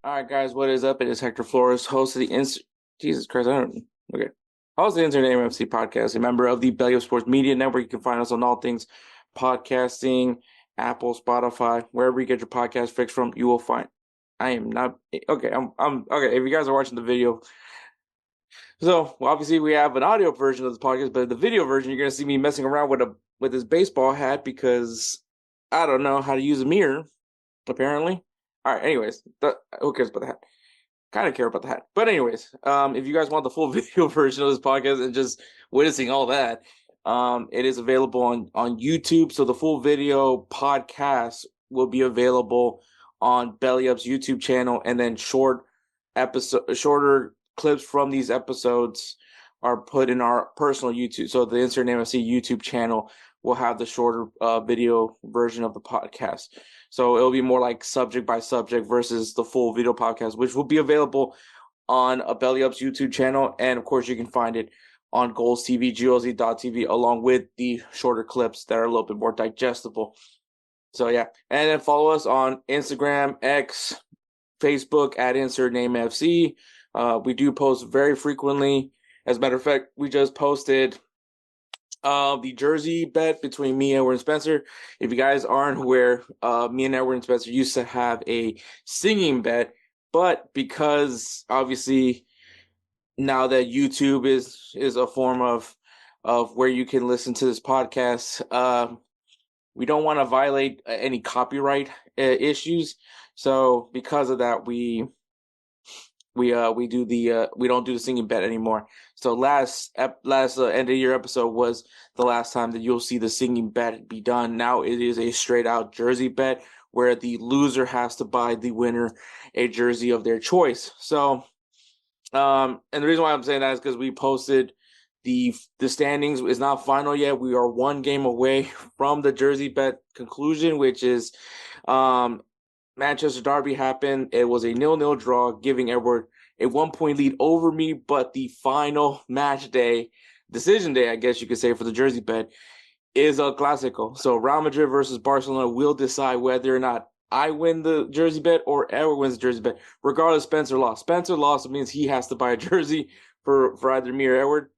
All right, guys, what is up? It is Hector Flores, host of the Jesus Christ, I don't. Okay, host of the Interim FC podcast, a member of the Belly of Sports Media Network. You can find us on all things podcasting, Apple, Spotify, wherever you get your podcast fix from. You will find. I am not okay. I'm okay. If you guys are watching the video, obviously we have an audio version of this podcast, but the video version, you're gonna see me messing around with this baseball hat because I don't know how to use a mirror. Apparently. All right. Anyways, who cares about the hat? Kind of care about the hat. But anyways, if you guys want the full video version of this podcast and just witnessing all that, it is available on YouTube. So the full video podcast will be available on Belly Up's YouTube channel, and then shorter clips from these episodes are put in our personal YouTube. So the Insert Name FC YouTube channel will have the shorter video version of the podcast. So it'll be more like subject by subject versus the full video podcast, which will be available on a Belly Up's YouTube channel. And of course, you can find it on Goals TV, GOZ.TV, along with the shorter clips that are a little bit more digestible. So yeah. And then follow us on Instagram, X, Facebook at Insert Name FC. We do post very frequently. As a matter of fact, we just posted the jersey bet between me, Edward, and Spencer. If you guys aren't aware, me and Edward and Spencer used to have a singing bet, but because obviously now that YouTube is a form of where you can listen to this podcast, we don't want to violate any copyright issues. So because of that, we don't do the singing bet anymore. So last end of year episode was the last time that you'll see the singing bet be done. Now it is a straight out jersey bet where the loser has to buy the winner a jersey of their choice. So, and the reason why I'm saying that is because we posted the standings is not final yet. We are one game away from the jersey bet conclusion, which is Manchester Derby happened. It was a 0-0 draw, giving Edward a 1-point lead over me, but the final match day, decision day, I guess you could say, for the jersey bet is a Clásico. So Real Madrid versus Barcelona will decide whether or not I win the jersey bet or Edward wins the jersey bet. Regardless, Spencer lost. Spencer lost, it means he has to buy a jersey for either me or Edward.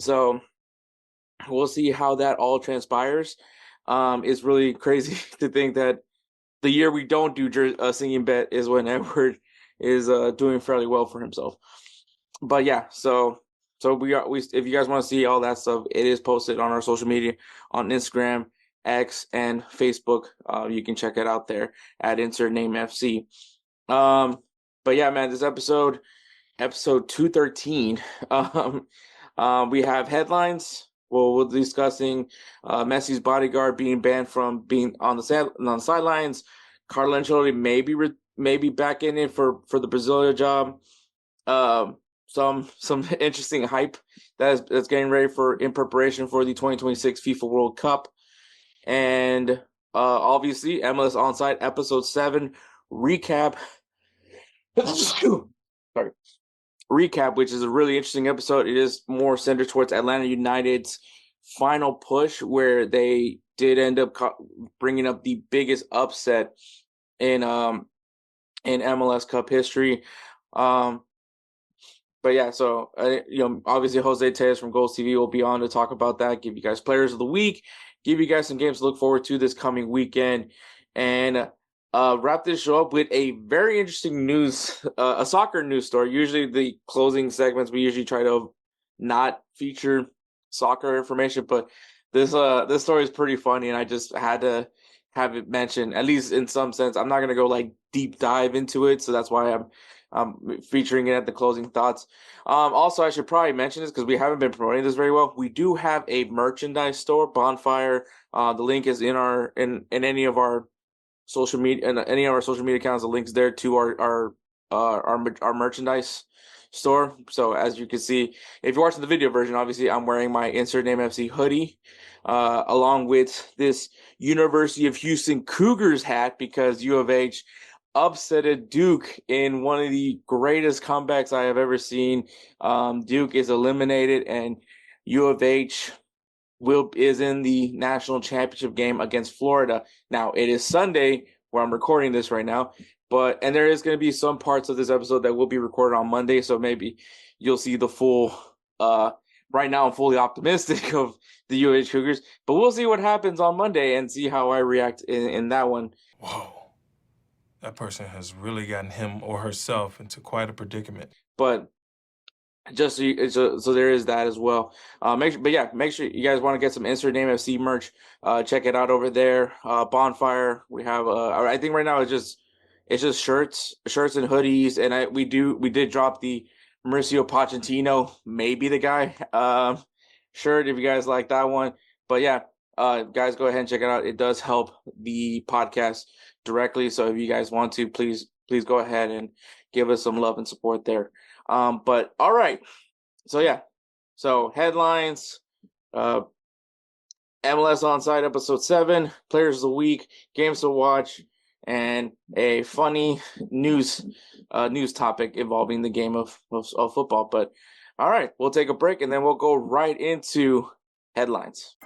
So we'll see how that all transpires. It's really crazy to think that the year we don't do a singing bet is when Edward is doing fairly well for himself. But yeah, so we if you guys want to see all that stuff, it is posted on our social media on Instagram, X, and Facebook. You can check it out there at Insert Name FC. But yeah, man, this episode 213. We have headlines. Well, we'll be discussing Messi's bodyguard being banned from being on the sidelines. Carlo Ancelotti maybe back in it for the Brasilia job. Some interesting hype that's getting ready in preparation for the 2026 FIFA World Cup, and obviously MLS Onside episode 7 recap. Sorry. Recap, which is a really interesting episode. It is more centered towards Atlanta United's final push, where they did end up bringing up the biggest upset in MLS Cup history. But yeah, so obviously Jose Tellez from Goals TV will be on to talk about that, give you guys players of the week, give you guys some games to look forward to this coming weekend, and wrap this show up with a very interesting a soccer news story. Usually the closing segments, we usually try to not feature soccer information, but this story is pretty funny, and I just had to have it mentioned, at least in some sense. I'm not going to go like deep dive into it, so that's why I'm featuring it at the closing thoughts. Also, I should probably mention this because we haven't been promoting this very well. We do have a merchandise store, Bonfire. The link is in any of our social media and any of our social media accounts. The links there to our merchandise store. So as you can see, if you're watching the video version, obviously I'm wearing my Insert Name FC hoodie, along with this University of Houston Cougars hat, because U of H upsetted Duke in one of the greatest comebacks I have ever seen. Duke is eliminated, and U of H is in the national championship game against Florida. Now, it is Sunday where I'm recording this right now, and there is going to be some parts of this episode that will be recorded on Monday, so maybe you'll see the full. Right now, I'm fully optimistic of the UH Cougars, but we'll see what happens on Monday and see how I react in that one. Whoa, that person has really gotten him or herself into quite a predicament. But just so there is that as well. Make sure you guys want to get some Insert Name FC merch. Check it out over there. Bonfire. We have. I think right now it's just shirts and hoodies, and we did drop the Mauricio Pochettino, maybe the guy, shirt if you guys like that one. But yeah, guys, go ahead and check it out. It does help the podcast directly. So if you guys want to, please go ahead and give us some love and support there. But all right. So yeah. So headlines, MLS Onside episode 7, players of the week, games to watch, and a funny news topic involving the game of football. But all right, we'll take a break and then we'll go right into headlines.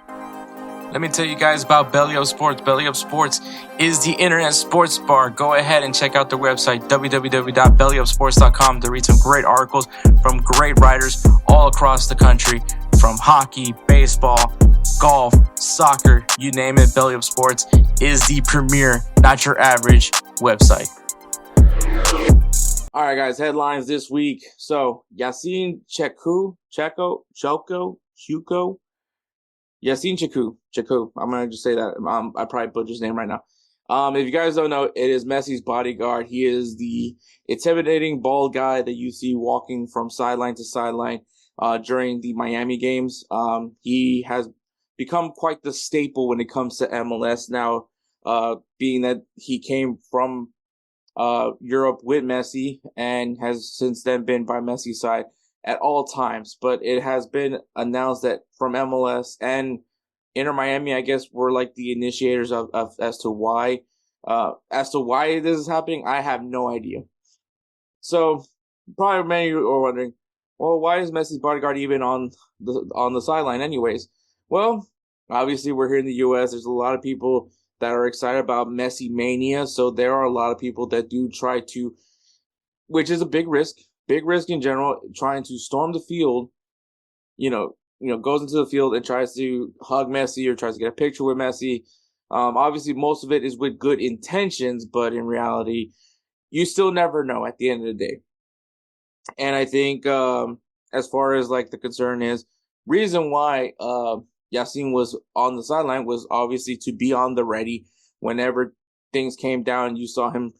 Let me tell you guys about Belly Up Sports. Belly Up Sports is the internet sports bar. Go ahead and check out their website, www.bellyupsports.com, to read some great articles from great writers all across the country, from hockey, baseball, golf, soccer, you name it. Belly Up Sports is the premier, not your average website. All right, guys, headlines this week. So, Yassine Chouko. Yassine Chouko. I'm going to just say that. I probably butchered his name right now. If you guys don't know, it is Messi's bodyguard. He is the intimidating bald guy that you see walking from sideline to sideline during the Miami games. He has become quite the staple when it comes to MLS now, being that he came from Europe with Messi and has since then been by Messi's side at all times. But it has been announced that from MLS and Inter Miami, I guess, were like the initiators of as to why this is happening. I have no idea. So probably many of you are wondering, well, why is Messi's bodyguard even on the sideline anyways? Well, obviously we're here in the U.S. There's a lot of people that are excited about Messi mania. So there are a lot of people that do try to, which is a big risk in general, trying to storm the field, goes into the field and tries to hug Messi or tries to get a picture with Messi. Obviously most of it is with good intentions, but in reality, you still never know at the end of the day. And I think, as far as like the concern is, reason why, Yassine was on the sideline was obviously to be on the ready whenever things came down. You saw him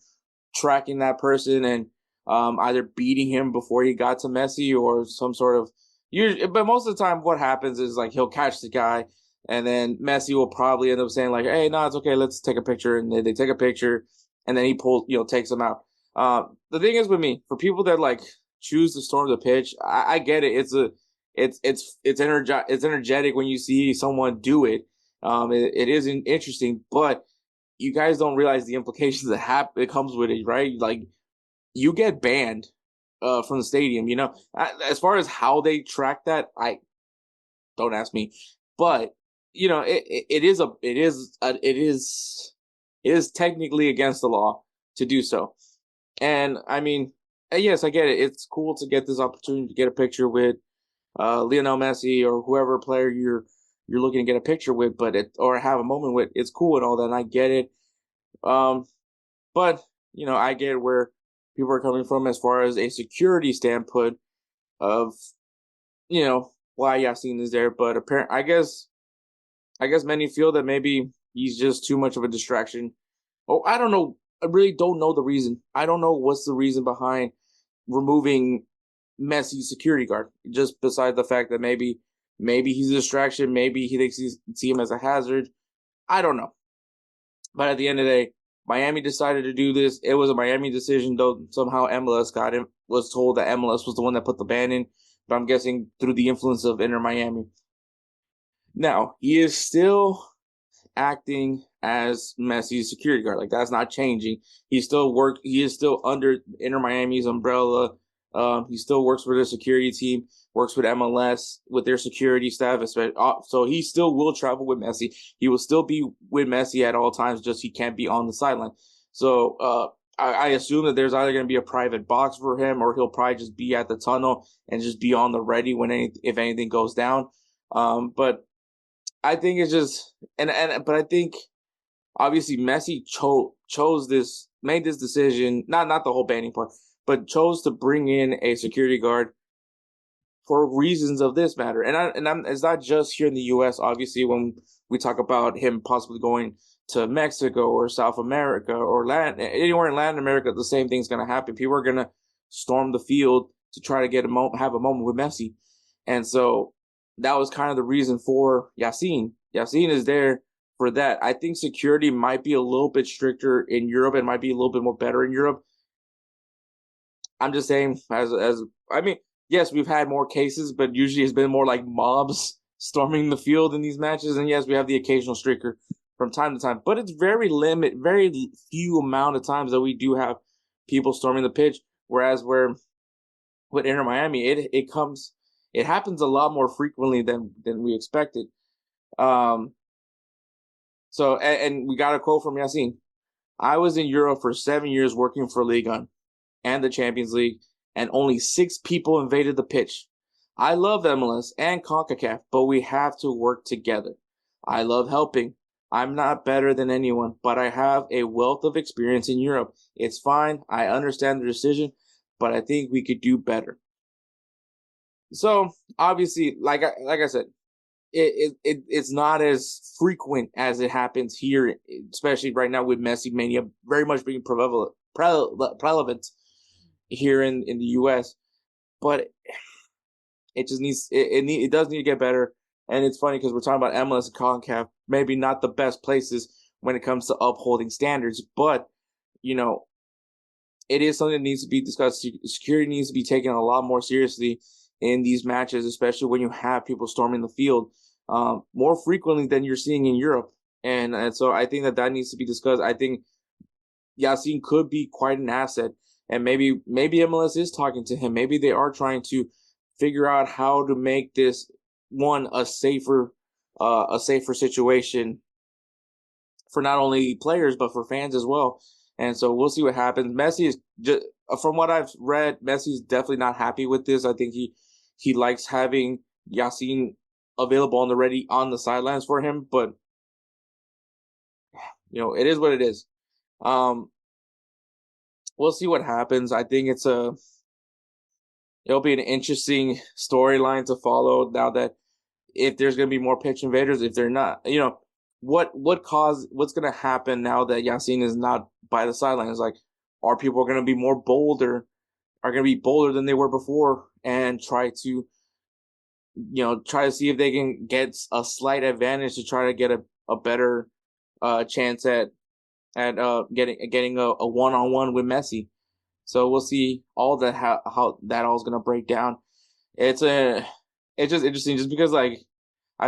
tracking that person and either beating him before he got to Messi or some sort of. But most of the time, what happens is like he'll catch the guy, and then Messi will probably end up saying like, "Hey, no, it's okay. Let's take a picture." And they take a picture, and then he takes him out. The thing is with me, for people that like choose to storm the pitch, I get it. It's energetic when you see someone do it. It is interesting, but you guys don't realize the implications that comes with it, right? Like you get banned from the stadium. As far as how they track that, I don't ask me, but it is technically against the law to do so. And I mean, yes, I get it. It's cool to get this opportunity to get a picture with Lionel Messi or whoever player you're looking to get a picture with, or have a moment with. It's cool and all that, and I get it. But I get where people are coming from as far as a security standpoint of why Yassine is there. But apparently, I guess many feel that maybe he's just too much of a distraction. Oh, I don't know. I really don't know the reason. I don't know what's the reason behind removing Messi's security guard, just besides the fact that maybe he's a distraction, maybe he thinks see him as a hazard. I don't know. But at the end of the day, Miami decided to do this. It was a Miami decision, though somehow MLS was told that MLS was the one that put the ban in, but I'm guessing through the influence of Inter Miami. Now, he is still acting as Messi's security guard. Like, that's not changing. He is still under Inter Miami's umbrella. He still works for their security team, works with MLS, with their security staff. So he still will travel with Messi. He will still be with Messi at all times, just he can't be on the sideline. So I assume that there's either going to be a private box for him, or he'll probably just be at the tunnel and just be on the ready if anything goes down. But I think it's just but I think obviously Messi made this decision, not the whole banning part, but chose to bring in a security guard for reasons of this matter. It's not just here in the U.S. Obviously, when we talk about him possibly going to Mexico or South America or anywhere in Latin America, the same thing's going to happen. People are going to storm the field to try to have a moment with Messi, and so that was kind of the reason for Yacine. Yacine is there for that. I think security might be a little bit stricter in Europe and might be a little bit more better in Europe. I'm just saying, I mean, yes, we've had more cases, but usually it's been more like mobs storming the field in these matches. And yes, we have the occasional streaker from time to time, but it's very few amount of times that we do have people storming the pitch. Whereas with Inter Miami, it happens a lot more frequently than we expected. So, and we got a quote from Yacine. I was in Europe for 7 years working for Ligue 1 and the Champions League, and only 6 people invaded the pitch. I love MLS and CONCACAF, but we have to work together. I love helping. I'm not better than anyone, but I have a wealth of experience in Europe. It's fine. I understand the decision, but I think we could do better. So, obviously, like I said, it's not as frequent as it happens here, especially right now with Messi mania very much being prevalent here in the U.S. But it just it does need to get better. And it's funny because we're talking about MLS and CONCACAF, maybe not the best places when it comes to upholding standards, but it is something that needs to be discussed. Security needs to be taken a lot more seriously in these matches, especially when you have people storming the field more frequently than you're seeing in Europe. And so I think that needs to be discussed. I think Yacine could be quite an asset, and maybe MLS is talking to him. Maybe they are trying to figure out how to make this a safer situation for not only players but for fans as well. And so we'll see what happens. Messi is just, from what I've read, Messi is definitely not happy with this. I think he likes having Yacine available on the ready on the sidelines for him, but it is what it is. We'll see what happens. I think it'll be an interesting storyline to follow now that if there's going to be more pitch invaders, if they're not, what's going to happen now that Yacine is not by the sidelines? Like, are people going to be bolder than they were before and try to see if they can get a slight advantage to try to get a better chance at getting a one-on-one with Messi. So we'll see all that how that all is gonna break down. It's just interesting just because I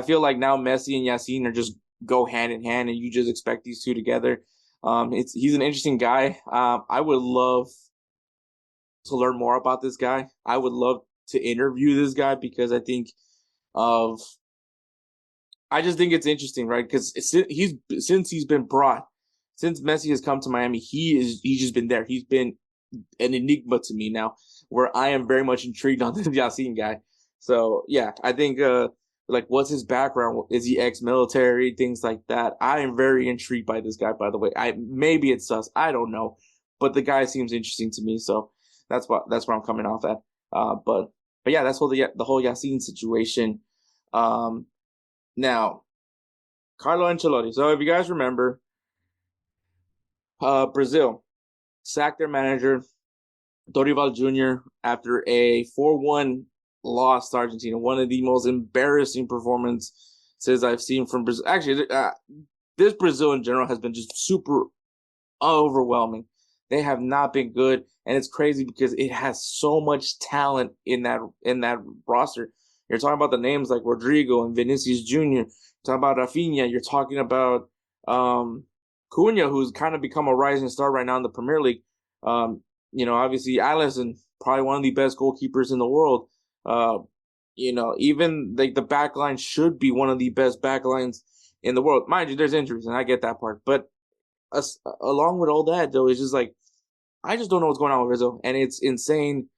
feel like now Messi and Yacine are just go hand in hand and you just expect these two together. He's an interesting guy. I would love to learn more about this guy. I would love to interview this guy because I just think it's interesting, right? Because since Messi has come to Miami, he's just been there. He's been an enigma to me now, where I am very much intrigued on the Yacine guy. So yeah, I think what's his background? Is he ex-military? Things like that. I am very intrigued by this guy. By the way, maybe it's sus. I don't know, but the guy seems interesting to me. So that's where I'm coming off at. But yeah, that's the whole Yacine situation. Now, Carlo Ancelotti. So if you guys remember, Brazil sacked their manager, Dorival Jr., after a 4-1 loss to Argentina. One of the most embarrassing performances I've seen from Brazil. Actually, this Brazil in general has been just super overwhelming. They have not been good, and it's crazy because it has so much talent in that roster. You're talking about the names like Rodrigo and Vinicius Jr. You're talking about Rafinha. You're talking about Cunha, who's kind of become a rising star right now in the Premier League. Obviously Alisson, probably one of the best goalkeepers in the world. Even the back line should be one of the best back lines in the world. Mind you, there's injuries, and I get that part. But along with all that, though, it's just I just don't know what's going on with Brazil, and it's insane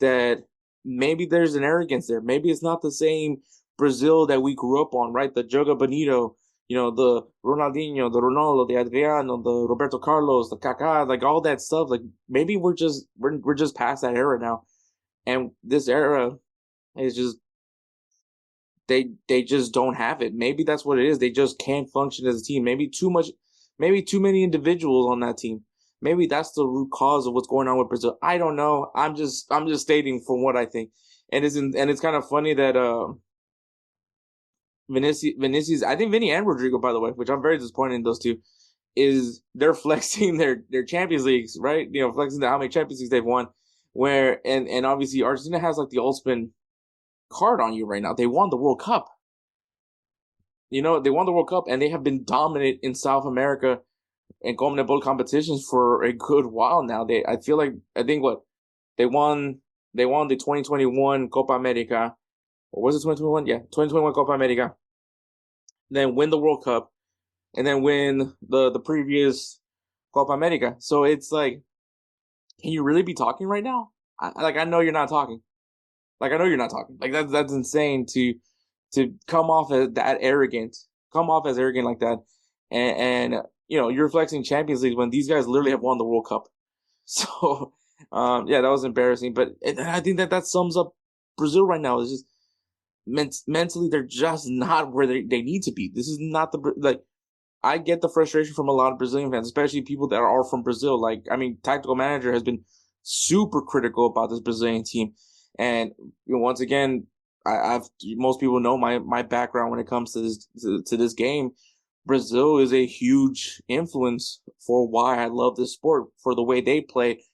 that maybe there's an arrogance there. Maybe it's not the same Brazil that we grew up on, right? The Joga Bonito, the Ronaldinho, the Ronaldo, the Adriano, the Roberto Carlos, the Kaká, like all that stuff. Like maybe we're just past that era now, and this era is just they just don't have it. Maybe that's what it is. They just can't function as a team. Maybe too many individuals on that team. Maybe that's the root cause of what's going on with Brazil. I don't know. I'm just stating from what I think. And it's kind of funny that Vinicius, I think Vinny and Rodrigo, by the way, which I'm very disappointed in those two, is they're flexing their Champions Leagues, right? Flexing how many Champions Leagues they've won. Where and obviously Argentina has like the ultimate card on you right now. They won the World Cup. They won the World Cup and they have been dominant in South America and CONMEBOL competitions for a good while now. I think what they won the 2021 Copa America. Or was it 2021? Yeah, 2021 Copa America. Then win the World Cup and then win the previous Copa America. So it's like, can you really be talking right now? I know you're not talking. Like I know you're not talking. Like that's insane to come off as that arrogant, come off as arrogant like that, and you're flexing Champions League when these guys literally have won the World Cup. So yeah, that was embarrassing. But I think that sums up Brazil right now. It's just mentally they're just not where they need to be. This is not the like. I get the frustration from a lot of Brazilian fans, especially people that are from Brazil. Like, I mean, tactical manager has been super critical about this Brazilian team. And once again, I've most people know my background when it comes to this game. Brazil is a huge influence for why I love this sport, for the way they play.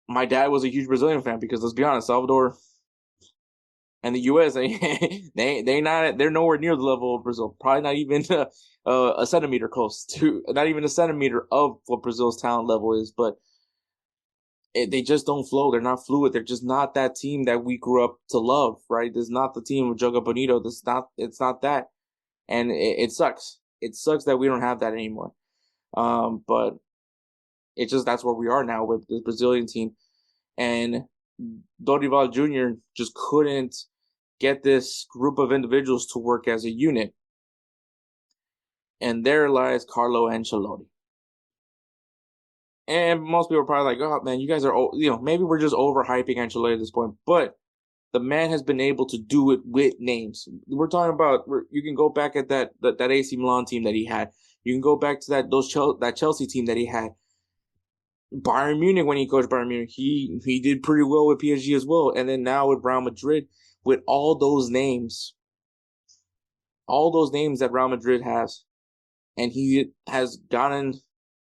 My dad was a huge Brazilian fan because let's be honest, Salvador and the U.S. they're nowhere near the level of Brazil. Probably not even a centimeter close to, not even a centimeter of what Brazil's talent level is. But they just don't flow. They're not fluid. They're just not that team that we grew up to love. Right? This is not the team of Joga Bonito. It's not that, and it sucks. It sucks that we don't have that anymore. But it's just that's where we are now with the Brazilian team, and Dorival Jr. just couldn't get this group of individuals to work as a unit. And there lies Carlo Ancelotti. And most people are probably like, oh, man, you guys are, maybe we're just overhyping Ancelotti at this point. But the man has been able to do it with names. We're talking about, you can go back at that AC Milan team that he had. You can go back to that Chelsea team that he had. Bayern Munich, when he coached Bayern Munich, he did pretty well with PSG as well. And then now with Real Madrid, with all those names that Real Madrid has, and he has gotten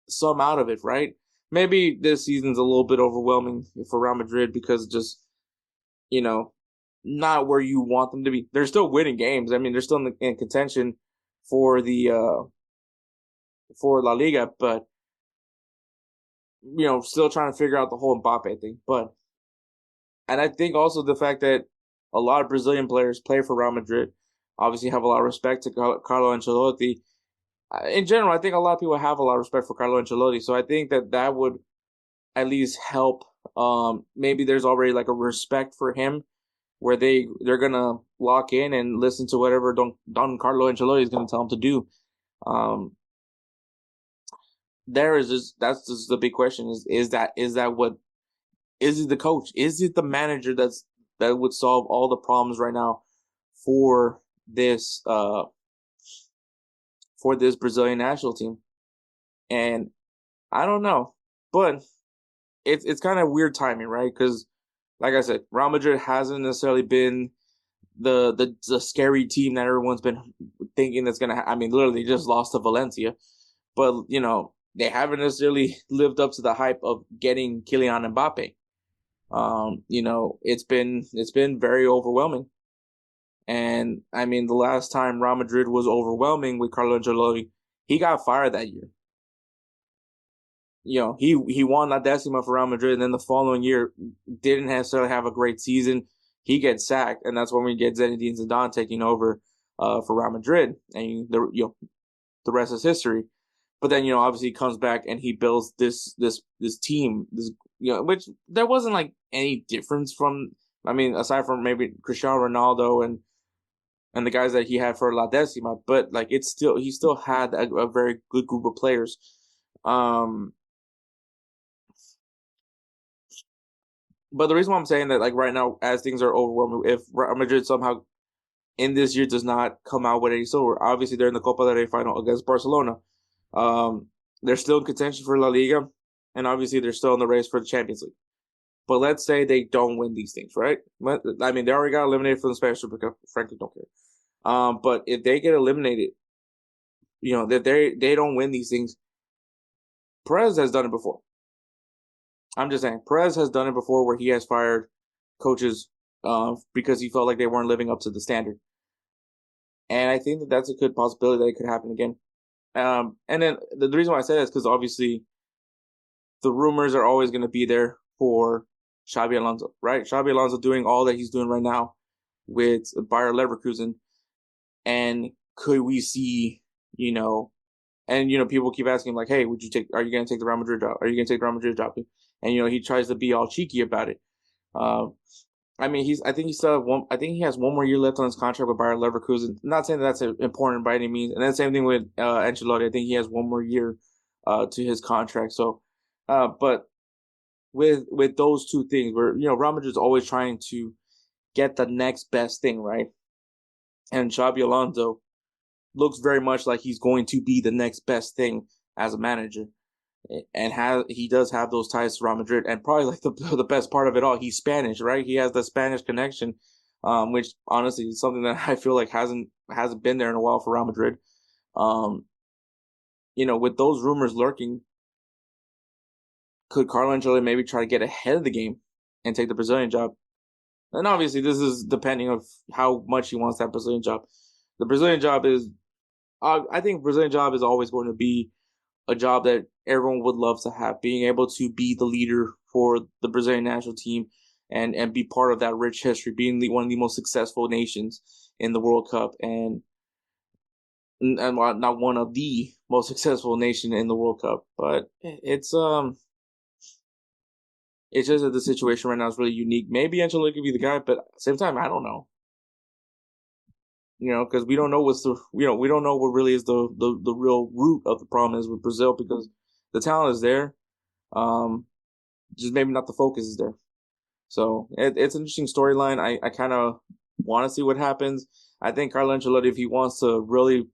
some out of it, right? Maybe this season's a little bit overwhelming for Real Madrid because just, not where you want them to be. They're still winning games. I mean, they're still in contention for the for La Liga, but still trying to figure out the whole Mbappe thing. And I think also the fact that a lot of Brazilian players play for Real Madrid, obviously have a lot of respect to Carlo Ancelotti. In general, I think a lot of people have a lot of respect for Carlo Ancelotti. So I think that would at least help. Maybe there's already like a respect for him where they're going to lock in and listen to whatever Don Carlo Ancelotti is going to tell them to do. That's just the big question is it the coach? Is it the manager that would solve all the problems right now for this Brazilian national team? And I don't know, but it's kind of weird timing, right? Because like I said, Real Madrid hasn't necessarily been the scary team that everyone's been thinking that's gonna. I mean, literally just lost to Valencia, but they haven't necessarily lived up to the hype of getting Kylian Mbappe. It's been very overwhelming. And I mean, the last time Real Madrid was overwhelming with Carlo Ancelotti, he got fired that year. He won La Decima for Real Madrid, and then the following year didn't necessarily have a great season. He gets sacked, and that's when we get Zinedine Zidane taking over for Real Madrid, and the rest is history. But then, obviously he comes back and he builds this team, which there wasn't like any difference from, aside from maybe Cristiano Ronaldo and the guys that he had for La Decima, but like he still had a very good group of players. But the reason why I'm saying that, like right now, as things are overwhelming, if Real Madrid somehow in this year does not come out with any silver, obviously they're in the Copa del Rey final against Barcelona. They're still in contention for La Liga, and obviously they're still in the race for the Champions League. But let's say they don't win these things, right? I mean, they already got eliminated from the Spanish Super Cup. Frankly, don't care. But if they get eliminated, that they don't win these things, Perez has done it before. I'm just saying, Perez has done it before where he has fired coaches because he felt like they weren't living up to the standard. And I think that that's a good possibility that it could happen again. And then the reason why I say that is because obviously the rumors are always going to be there for Xabi Alonso, right? Xabi Alonso doing all that he's doing right now with Bayer Leverkusen. And could we see, and people keep asking like, hey, are you going to take the Real Madrid job? Are you going to take the Real Madrid job? And, he tries to be all cheeky about it. I think he has one more year left on his contract with Bayer Leverkusen. I'm not saying that that's important by any means. And then same thing with Ancelotti. I think he has one more year to his contract. So, but with those two things, where Real Madrid is always trying to get the next best thing, right? And Xabi Alonso looks very much like he's going to be the next best thing as a manager. And he does have those ties to Real Madrid, and probably like the best part of it all, he's Spanish, right? He has the Spanish connection, which honestly is something that I feel like hasn't been there in a while for Real Madrid. With those rumors lurking, could Carlo Ancelotti maybe try to get ahead of the game and take the Brazilian job? And obviously, this is depending of how much he wants that Brazilian job. The Brazilian job is, I think, Brazilian job is always going to be a job that everyone would love to have, being able to be the leader for the Brazilian national team and be part of that rich history, being one of the most successful nations in the World Cup and not one of the most successful nation in the World Cup. But it's just that the situation right now is really unique. Maybe Ancelotti could be the guy, but at the same time, I don't know. Because we don't know we don't know what really is the real root of the problem is with Brazil, because the talent is there, just maybe not the focus is there. So it's an interesting storyline. I kind of want to see what happens. I think Carlo Ancelotti, if he wants to really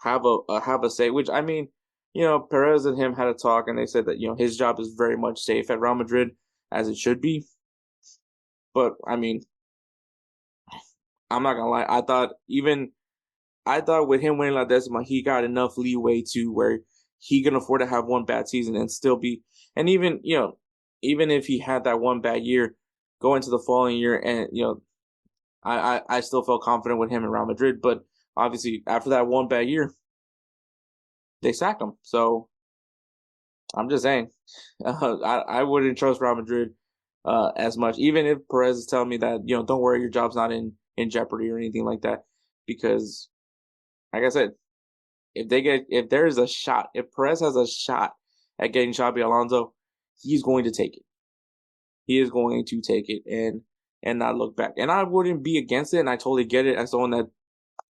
have a say, which Perez and him had a talk, and they said that his job is very much safe at Real Madrid, as it should be. But I'm not gonna lie. I thought with him winning La Decima, he got enough leeway to where he can afford to have one bad season and still be. And even if he had that one bad year, go into the following year, and I still felt confident with him in Real Madrid. But obviously, after that one bad year, they sacked him. So I'm just saying, I wouldn't trust Real Madrid as much, even if Perez is telling me that don't worry, your job's not in jeopardy or anything like that, because like I said, if there's a shot, if Perez has a shot at getting Xabi Alonso, he's going to take it. He is going to take it and not look back. And I wouldn't be against it, and I totally get it as someone that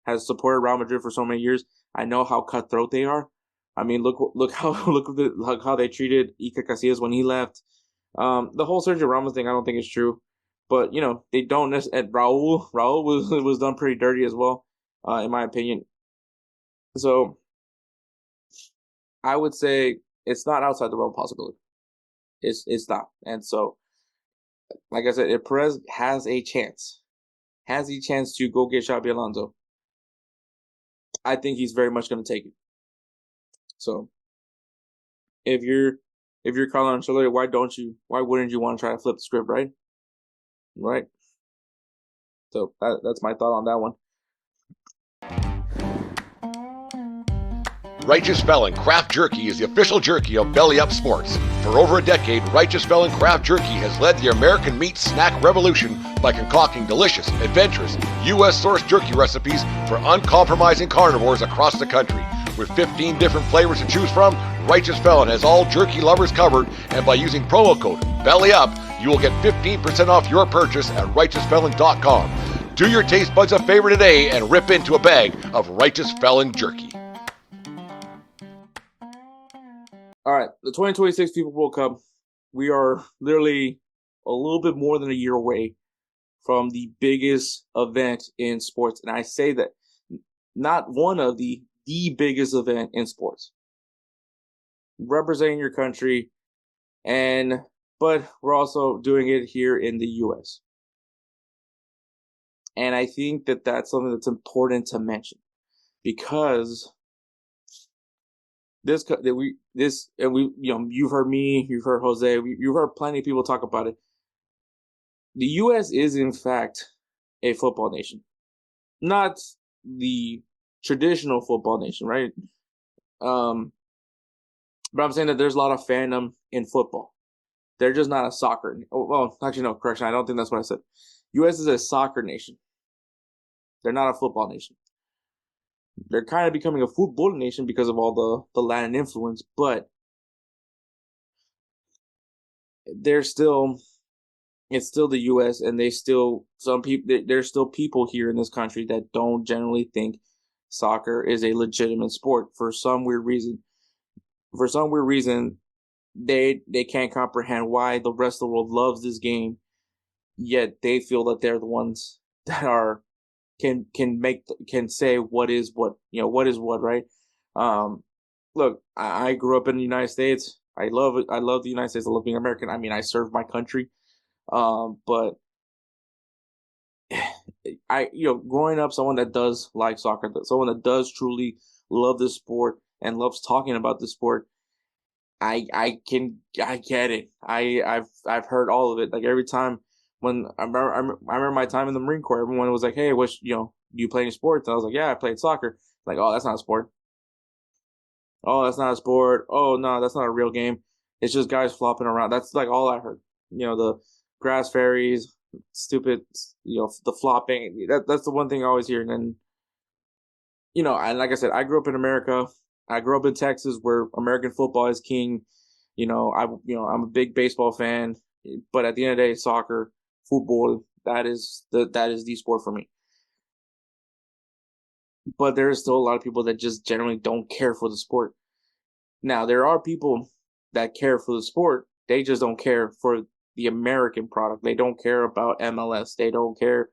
has supported Real Madrid for so many years. I know how cutthroat they are. Look how they treated Iker Casillas when he left. The whole Sergio Ramos thing, I don't think is true. But, they don't necessarily. Raul was done pretty dirty as well, in my opinion. So, I would say it's not outside the realm of possibility. It's not. And so, like I said, if Perez has a chance to go get Xabi Alonso, I think he's very much going to take it. So, if you're Carlo Ancelotti, why wouldn't you want to try to flip the script, right? Right. So that's my thought on that one. Righteous Felon Craft Jerky is the official jerky of Belly Up Sports. For over a decade, Righteous Felon Craft Jerky has led the American meat snack revolution by concocting delicious, adventurous, U.S.-sourced jerky recipes for uncompromising carnivores across the country. With 15 different flavors to choose from, Righteous Felon has all jerky lovers covered, and by using promo code BELLYUP, you will get 15% off your purchase at righteousfelon.com. Do your taste buds a favor today and rip into a bag of Righteous Felon jerky. All right, the 2026 FIFA World Cup, we are literally a little bit more than a year away from the biggest event in sports. And I say that not one of the biggest event in sports. Representing your country, but we're also doing it here in the U.S. And I think that that's something that's important to mention, because you've heard me, you've heard Jose, you've heard plenty of people talk about it. The U.S. is in fact a football nation, not the traditional football nation, right? But I'm saying that there's a lot of fandom in football. They're just not a soccer. Well, actually, no, correction. I don't think that's what I said. U.S. is a soccer nation. They're not a football nation. They're kind of becoming a football nation because of all the Latin influence, but it's still the U.S. and there's still people here in this country that don't generally think soccer is a legitimate sport for some weird reason. For some weird reason, they can't comprehend why the rest of the world loves this game, yet they feel that they're the ones that can say what is what, what is what, right? Look, I grew up in the United States. I love it. I love the United States. I love being American. I mean, I serve my country. But growing up, someone that does like soccer, someone that does truly love this sport and loves talking about this sport, I get it. I've heard all of it. Like every time when I remember my time in the Marine Corps, everyone was like, "Hey, do you play any sports?" And I was like, "Yeah, I played soccer." Like, "Oh, that's not a sport. Oh, that's not a sport. Oh, no, that's not a real game. It's just guys flopping around." That's like all I heard. The grass fairies, stupid, the flopping. That's the one thing I always hear. And then, and like I said, I grew up in America. I grew up in Texas, where American football is king. I'm a big baseball fan, but at the end of the day, soccer, football, that is the sport for me. But there is still a lot of people that just generally don't care for the sport. Now, there are people that care for the sport. They just don't care for the American product. They don't care about MLS. They don't care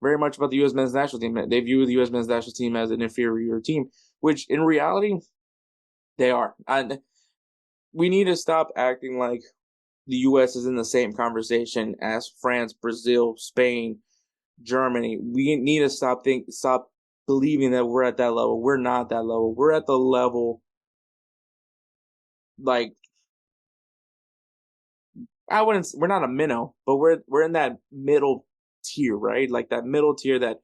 very much about the U.S. men's national team. They view the U.S. men's national team as an inferior team, which in reality, they are. And we need to stop acting like the U.S. is in the same conversation as France, Brazil, Spain, Germany. We need to stop believing that we're at that level. We're not that level. We're at the level, like, we're not a minnow, but we're in that middle tier, right? Like that middle tier that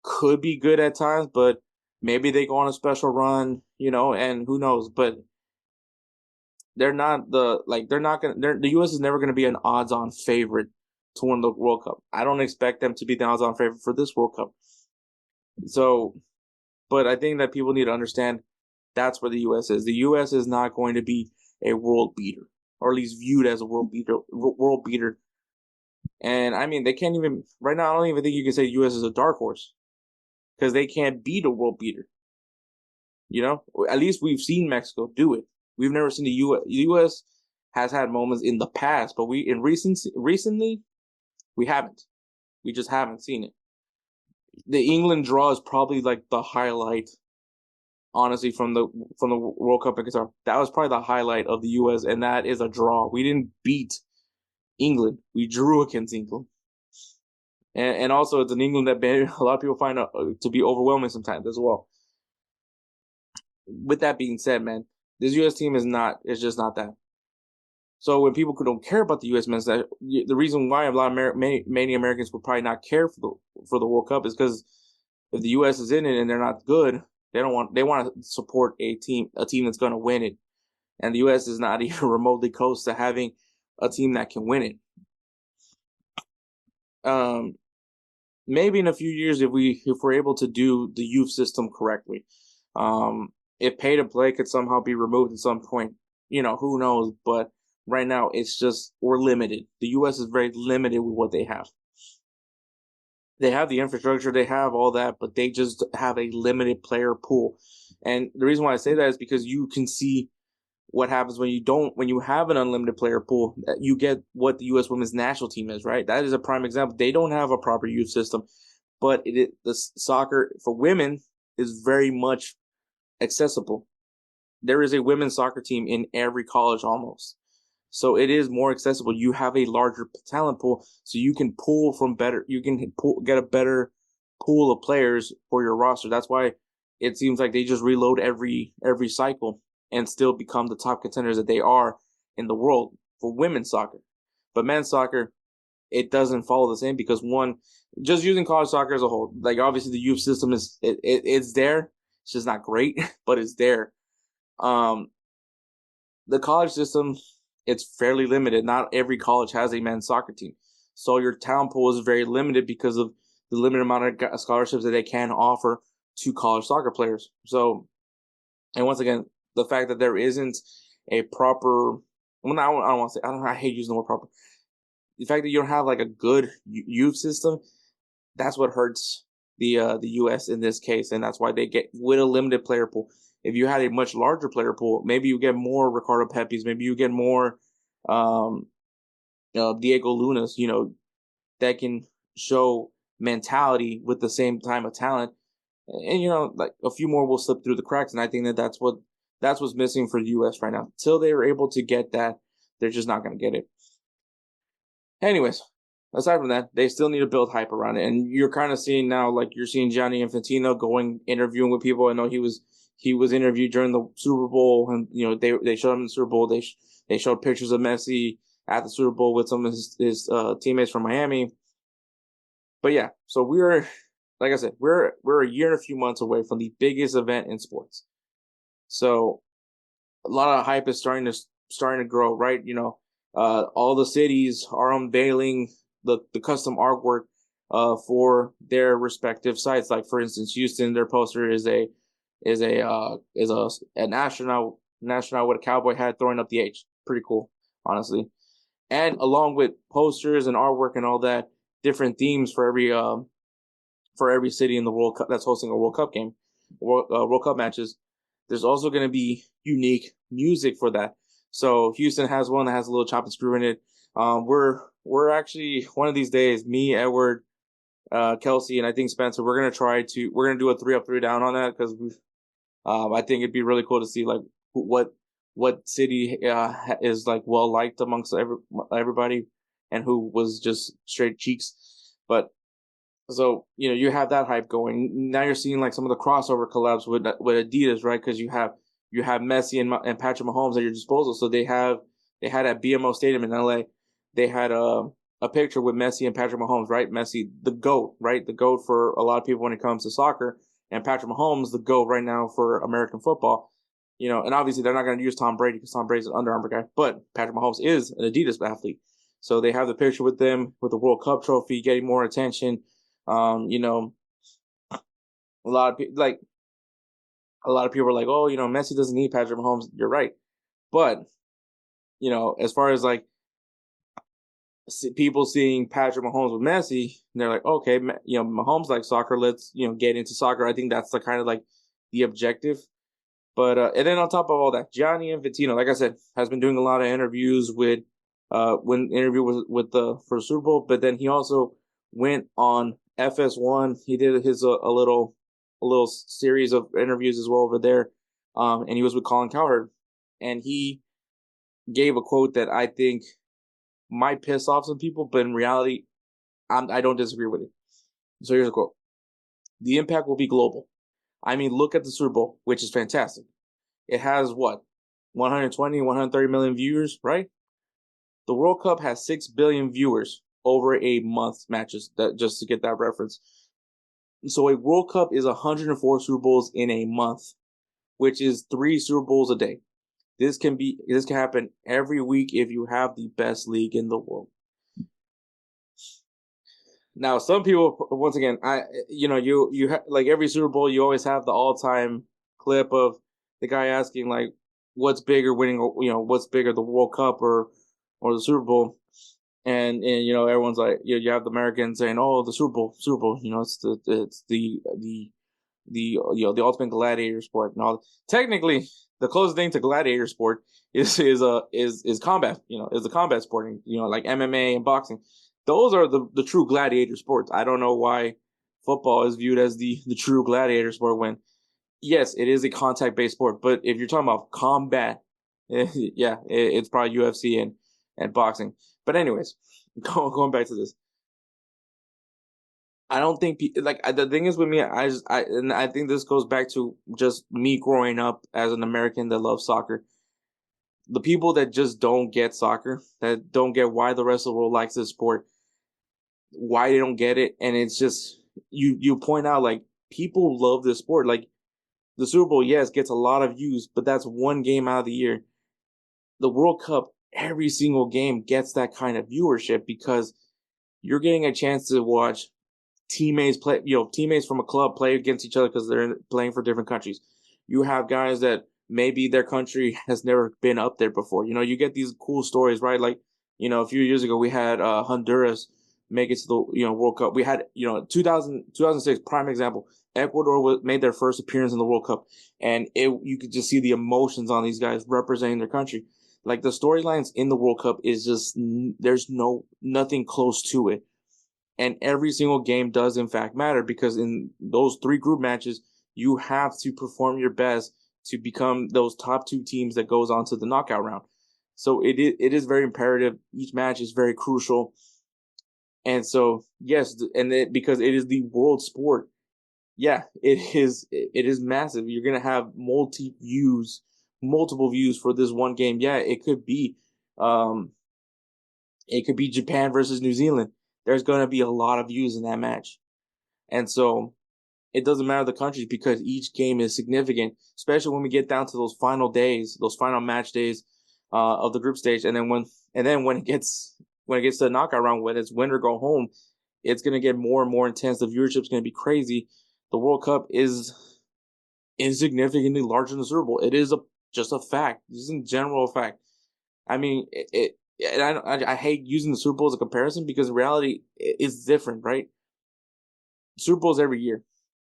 could be good at times, but maybe they go on a special run, and who knows, but the U.S. is never going to be an odds-on favorite to win the World Cup. I don't expect them to be the odds-on favorite for this World Cup. So, but I think that people need to understand that's where the U.S. is. The U.S. is not going to be a world beater, or at least viewed as a world beater. And I mean, they can't even, right now, I don't even think you can say the U.S. is a dark horse, because they can't beat a world beater. At least we've seen Mexico do it. We've never seen the U.S. The U.S. has had moments in the past, but recently, we haven't. We just haven't seen it. The England draw is probably like the highlight, honestly, from the World Cup in Qatar. That was probably the highlight of the U.S., and that is a draw. We didn't beat England. We drew against England. And also, it's an England that a lot of people find to be overwhelming sometimes as well. With that being said, man, this U.S. team is just not that. So when people don't care about the U.S. men's, the reason why many Americans would probably not care for the World Cup is because if the U.S. is in it and they're not good, they want to support a team that's going to win it, and the U.S. is not even remotely close to having a team that can win it. Maybe in a few years, if we're able to do the youth system correctly, if pay to play could somehow be removed at some point, who knows? But right now, it's just we're limited. The U.S. is very limited with what they have. They have the infrastructure, they have all that, but they just have a limited player pool. And the reason why I say that is because you can see what happens when you have an unlimited player pool. You get what the U.S. women's national team is, right? That is a prime example. They don't have a proper youth system, but the soccer for women is very much accessible. There is a women's soccer team in every college almost. So it is more accessible. You have a larger talent pool, so you can pull from better. You can get a better pool of players for your roster. That's why it seems like they just reload every cycle and still become the top contenders that they are in the world for women's soccer. But men's soccer, it doesn't follow the same because one, just using college soccer as a whole, like obviously the youth system it's there. It's just not great, but it's there. The college system, it's fairly limited. Not every college has a men's soccer team. So your talent pool is very limited because of the limited amount of scholarships that they can offer to college soccer players. So, and once again, the fact that there isn't a proper, I don't want to say, I hate using the word proper. The fact that you don't have like a good youth system, that's what hurts the U.S. in this case. And that's why they get with a limited player pool. If you had a much larger player pool, maybe you get more Ricardo Pepis, maybe you get more Diego Lunas, that can show mentality with the same time of talent. And, like a few more will slip through the cracks. And I think that's what's missing for the U.S. right now. Till they were able to get that, they're just not going to get it. Anyways, aside from that, they still need to build hype around it. And you're kind of seeing now, like you're seeing Gianni Infantino interviewing with people. I know he was interviewed during the Super Bowl, and they showed him in the Super Bowl. They showed pictures of Messi at the Super Bowl with some of his teammates from Miami. But yeah, so like I said, we're a year and a few months away from the biggest event in sports. So a lot of hype is starting to grow, right? All the cities are unveiling the custom artwork for their respective sites. Like for instance, Houston, their poster is an astronaut with a cowboy hat throwing up the H. Pretty cool, honestly. And along with posters and artwork and all that, different themes for every city in the World Cup that's hosting a World Cup game, World Cup matches. There's also going to be unique music for that. So Houston has one that has a little chop and screw in it. We're actually one of these days, me, Edward, Kelsey, and I think Spencer, we're gonna do a 3 up, 3 down on that because I think it'd be really cool to see like what city is like well liked amongst everybody and who was just straight cheeks. But so you have that hype going. Now you're seeing like some of the crossover collabs with Adidas, right? Because you have Messi and Patrick Mahomes at your disposal. So they had at BMO Stadium in LA, they had a picture with Messi and Patrick Mahomes, right? Messi, the GOAT, right? The GOAT for a lot of people when it comes to soccer, and Patrick Mahomes, the GOAT right now for American football. And obviously they're not going to use Tom Brady because Tom Brady's an Under Armour guy, but Patrick Mahomes is an Adidas athlete. So they have the picture with them with the World Cup trophy getting more attention. A lot of people are like, oh, Messi doesn't need Patrick Mahomes. You're right. But, as far as like people seeing Patrick Mahomes with Messi, they're like, okay, Mahomes likes soccer. Let's, get into soccer. I think that's the kind of like the objective. But, and then on top of all that, Gianni Infantino, like I said, has been doing a lot of interviews with for the Super Bowl, but then he also went on FS1. He did his, a little series of interviews as well over there. And he was with Colin Cowherd, and he gave a quote that I think might piss off some people, but in reality, I don't disagree with it. So here's a quote. The impact will be global. I mean, look at the Super Bowl, which is fantastic. It has 120, 130 million viewers, right? The World Cup has 6 billion viewers over a month matches, just to get that reference. So a World Cup is 104 Super Bowls in a month, which is 3 Super Bowls a day. This can happen every week if you have the best league in the world. Now, some people, once again, you like every Super Bowl, you always have the all-time clip of the guy asking like, what's bigger, winning, what's bigger, the World Cup or the Super Bowl, and everyone's like, you have the Americans saying, oh, the Super Bowl, it's the ultimate gladiator sport and all. Technically, the closest thing to gladiator sport is combat, is the combat sport, like MMA and boxing. Those are the true gladiator sports. I don't know why football is viewed as the true gladiator sport when, yes, it is a contact-based sport, but if you're talking about combat, yeah, it's probably UFC and boxing. But anyways, going back to this, I don't think the thing is with me, I think this goes back to just me growing up as an American that loves soccer. The people that just don't get soccer, that don't get why the rest of the world likes this sport, why they don't get it, and it's just you point out like people love this sport. Like the Super Bowl, yes, gets a lot of views, but that's one game out of the year. The World Cup, every single game gets that kind of viewership because you're getting a chance to watch teammates play, teammates from a club play against each other because they're playing for different countries. You have guys that maybe their country has never been up there before. You get these cool stories, right? Like, a few years ago we had Honduras make it to the World Cup. We had 2006 prime example. Ecuador made their first appearance in the World Cup, and you could just see the emotions on these guys representing their country. Like the storylines in the World Cup is just there's nothing close to it. And every single game does in fact matter because in those 3 group matches, you have to perform your best to become those top 2 teams that goes on to the knockout round. So it is very imperative. Each match is very crucial. And so, yes, because it is the world sport, yeah, it is massive. You're going to have multiple views for this one game. Yeah, it could be Japan versus New Zealand. There's going to be a lot of views in that match. And so it doesn't matter the countries because each game is significant, especially when we get down to those final days, those final match days of the group stage. And then when it gets to the knockout round, when it's win or go home, it's going to get more and more intense. The viewership's going to be crazy. The World Cup is significantly larger than the Super Bowl. It is just a fact. This is in general a fact. I mean, and I hate using the Super Bowl as a comparison because in reality it's different, right? Super Bowl is every year.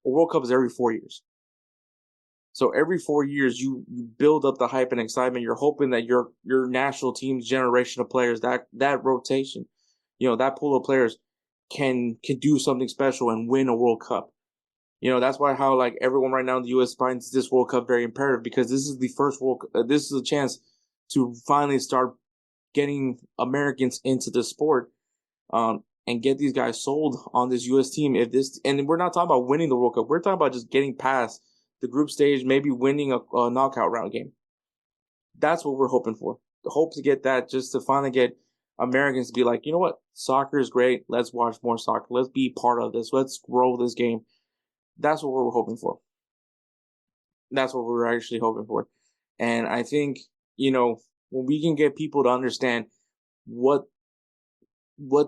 A World Cup is every 4 years. So every 4 years you build up the hype and excitement. You're hoping that your national team's generation of players, that rotation, that pool of players can do something special and win a World Cup. That's why how like everyone right now in the U.S. finds this World Cup very imperative because this is the first this is a chance to finally start getting Americans into the sport, and get these guys sold on this U.S. team. And we're not talking about winning the World Cup. We're talking about just getting past the group stage, maybe winning a knockout round game. That's what we're hoping for. Hope to get that just to finally get Americans to be like, you know what? Soccer is great. Let's watch more soccer. Let's be part of this. Let's grow this game. That's what we're hoping for. That's what we're actually hoping for. And I think, when we can get people to understand what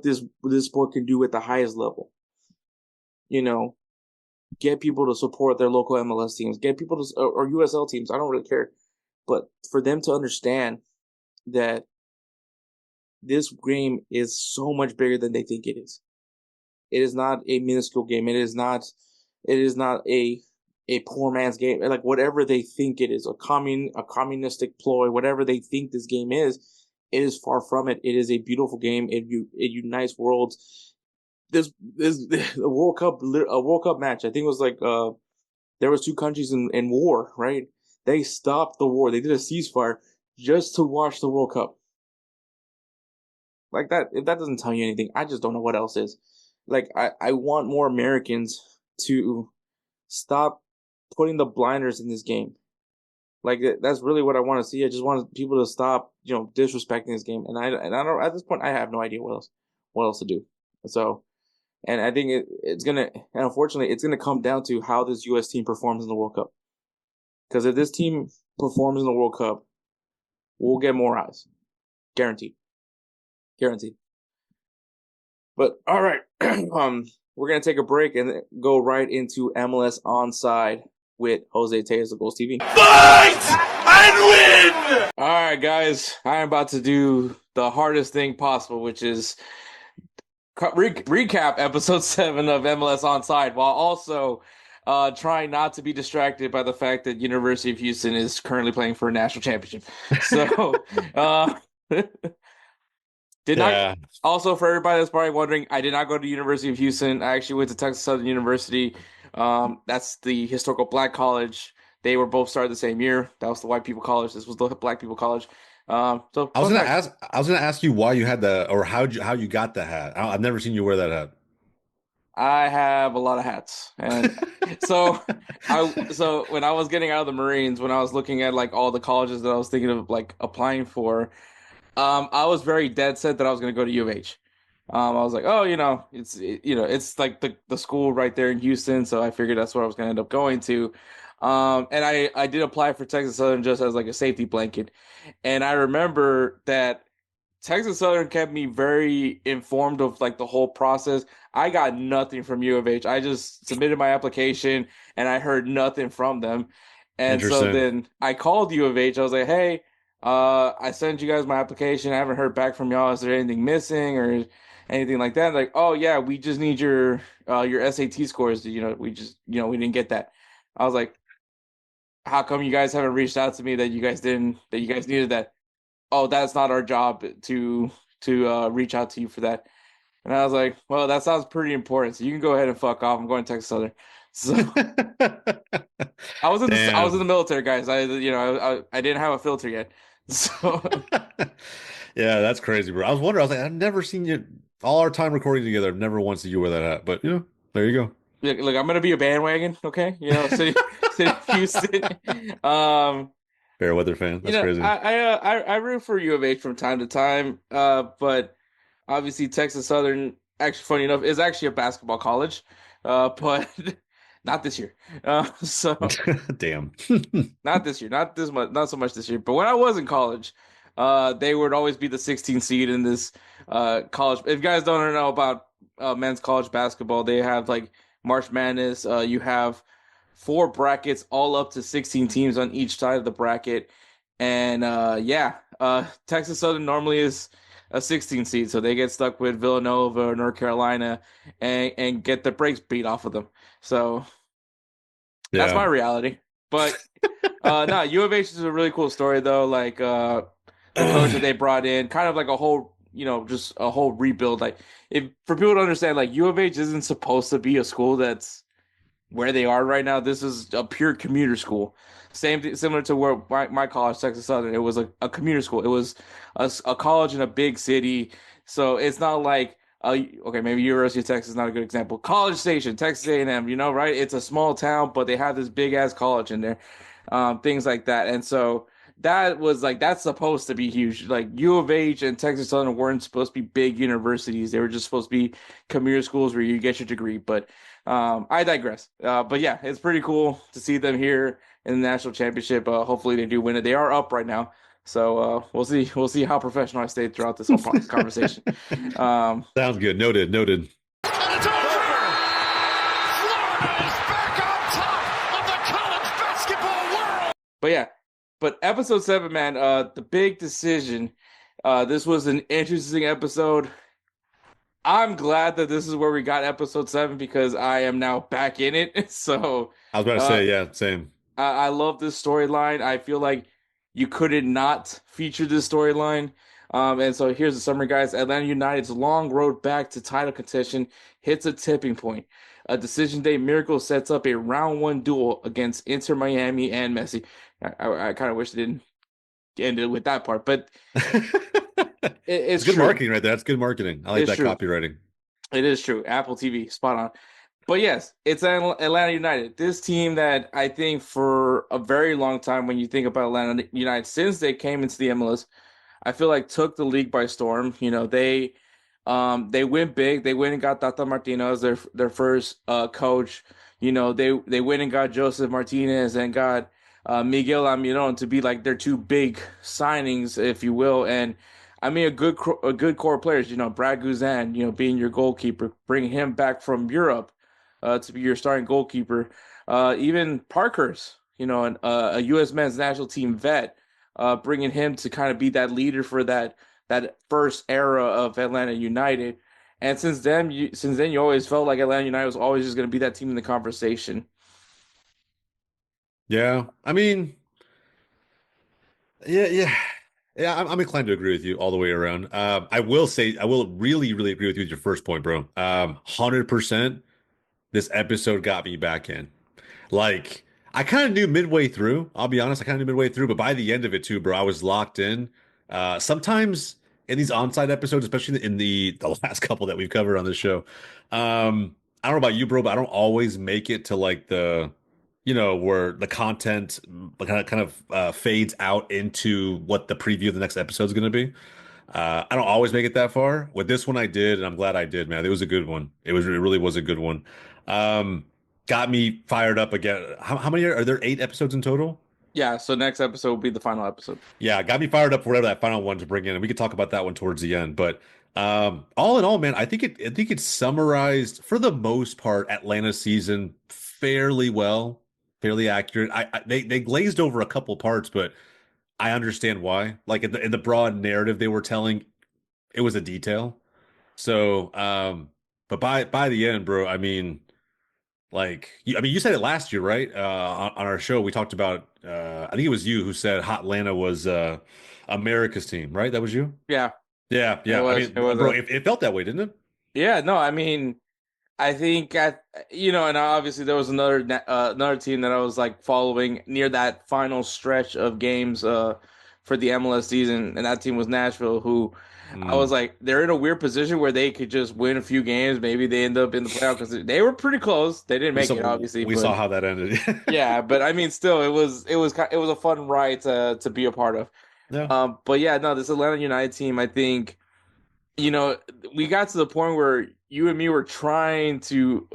this sport can do at the highest level, get people to support their local MLS teams, get people to, or USL teams, I don't really care. But for them to understand that this game is so much bigger than they think it is. It is not a minuscule game. It is not a poor man's game. Like whatever they think it is, a communistic ploy, whatever they think this game is, it is far from it. It is a beautiful game. It unites worlds. This a World Cup match. I think it was like there was 2 countries in war, right? They stopped the war. They did a ceasefire just to watch the World Cup. Like that, if that doesn't tell you anything, I just don't know what else is. Like I want more Americans to stop putting the blinders in this game. Like that's really what I want to see. I just want people to stop, disrespecting this game. And I don't, at this point I have no idea what else to do. So, and I think and unfortunately it's gonna come down to how this U.S. team performs in the World Cup. Because if this team performs in the World Cup, we'll get more eyes, guaranteed. But all right, we're gonna take a break and go right into MLS Onside. with Jose Tellez of Goals TV. Fight and win! All right, guys, I am about to do the hardest thing possible, which is recap episode 7 of MLS Onside, while also trying not to be distracted by the fact that University of Houston is currently playing for a national championship. So, not also for everybody that's probably wondering, I did not go to University of Houston. I actually went to Texas Southern University. That's the historical black college. They were both started the same year. That was the white people college. This was the black people college. So I was gonna ask you why you had the, or how you got the hat. I've never seen you wear that hat. I have a lot of hats, and so when I was getting out of the Marines, when I was looking at like all the colleges that I was thinking of like applying for, I was very dead set that I was going to go to U of H. I was like, oh, it's like the school right there in Houston, so I figured that's what I was going to end up going to. And I did apply for Texas Southern just as like a safety blanket, and I remember that Texas Southern kept me very informed of like the whole process. I got nothing from U of H. I just submitted my application and I heard nothing from them. And so then I called U of H. I was like, hey, I sent you guys my application. I haven't heard back from y'all. Is there anything missing or anything like that? Like, oh yeah, we just need your SAT scores. We didn't get that. I was like, how come you guys haven't reached out to me that you guys needed that? Oh, that's not our job to reach out to you for that. And I was like, well, that sounds pretty important. So you can go ahead and fuck off. I'm going to Texas Southern. So I was in the military, guys. I didn't have a filter yet. So yeah, that's crazy, bro. I was wondering. I was like, I've never seen you all our time recording together. I've never once seen you wear that hat. But there you go. Look, I'm gonna be a bandwagon, okay? City of Houston. Fair weather fan. That's crazy. I root for U of H from time to time, but obviously Texas Southern, actually, funny enough, is actually a basketball college, but not this year. So damn, not this year, not so much this year. But when I was in college, they would always be the 16th seed in this college. If you guys don't know about men's college basketball, they have like March Madness. You have 4 brackets, all up to 16 teams on each side of the bracket. And Texas Southern normally is a 16 seed, so they get stuck with Villanova or North Carolina and get the brakes beat off of them. So that's my reality. But U of H is a really cool story though. Like the coach that they brought in, kind of like a whole, just a whole rebuild. Like for people to understand, like U of H isn't supposed to be a school that's where they are right now. This is a pure commuter school. Similar to where my college, Texas Southern, it was a commuter school. It was a college in a big city. So it's not like, maybe University of Texas is not a good example. College Station, Texas A&M, right? It's a small town, but they have this big-ass college in there. Things like that. And so that was like, that's supposed to be huge. Like U of H and Texas Southern weren't supposed to be big universities. They were just supposed to be commuter schools where you get your degree. But I digress. But yeah, it's pretty cool to see them here in the national championship. Hopefully they do win it. They are up right now. So we'll see. We'll see how professional I stay throughout this whole conversation. Sounds good. Noted. And it's over! Florida is back on top of the college basketball world! But episode 7, man, the big decision. This was an interesting episode. I'm glad that this is where we got episode 7 because I am now back in it. So I was about to say, yeah, same. I love this storyline. I feel like you couldn't not feature this storyline. And so here's the summary, guys. Atlanta United's long road back to title contention hits a tipping point. A decision day miracle sets up a round 1 duel against Inter Miami and Messi. I kind of wish it didn't end it with that part, but it's good true. Marketing right there. That's good marketing. I like that copywriting. It is true. Apple TV, spot on. But yes, it's Atlanta United. This team that I think for a very long time, when you think about Atlanta United, since they came into the MLS, I feel like took the league by storm. They went big. They went and got Tata Martino as their first coach. They went and got Joseph Martinez and got Miguel Almiron to be like their 2 big signings, if you will. And I mean, a good core of players. Brad Guzan, being your goalkeeper, bring him back from Europe to be your starting goalkeeper. Even Parker's, a U.S. men's national team vet, bringing him to kind of be that leader for that first era of Atlanta United. And since then, you always felt like Atlanta United was always just going to be that team in the conversation. Yeah, I mean, yeah. I'm inclined to agree with you all the way around. I will say, I will really, really agree with you with your first point, bro. 100%. This episode got me back in. Like, I kind of knew midway through. I'll be honest, I kind of knew midway through, but by the end of it too, bro, I was locked in. Sometimes in these on-site episodes, especially in the last couple that we've covered on this show, I don't know about you, bro, but I don't always make it to like where the content kind of fades out into what the preview of the next episode is going to be. I don't always make it that far. With this one, I did, and I'm glad I did, man. It was a good one. It really was a good one. Um, got me fired up again. How many are there? 8 episodes in total? Yeah, so next episode will be the final episode. Yeah, got me fired up for whatever that final one to bring in, and we could talk about that one towards the end. But all in all, man, I think it summarized for the most part Atlanta's season fairly well, fairly accurate. They glazed over a couple parts, but I understand why. Like in the broad narrative they were telling, it was a detail. So, but by the end, bro, I mean, like, you said it last year, right? On our show, we talked about. I think it was you who said Hot Atlanta was America's team, right? That was you. Yeah, Yeah, it yeah. I was. mean, It was bro, a it felt that way, didn't it? Yeah. No, I mean, I think and obviously there was another team that I was like following near that final stretch of games for the MLS season, and that team was Nashville, who I was Mm. like they're in a weird position where they could just win a few games, maybe they end up in the playoff because they were pretty close. They didn't We make saw it obviously, we but saw how that ended. yeah, but I mean still it was a fun ride to be a part of. Yeah. But yeah, no, this Atlanta United team, I think you know, we got to the point where you and me were trying to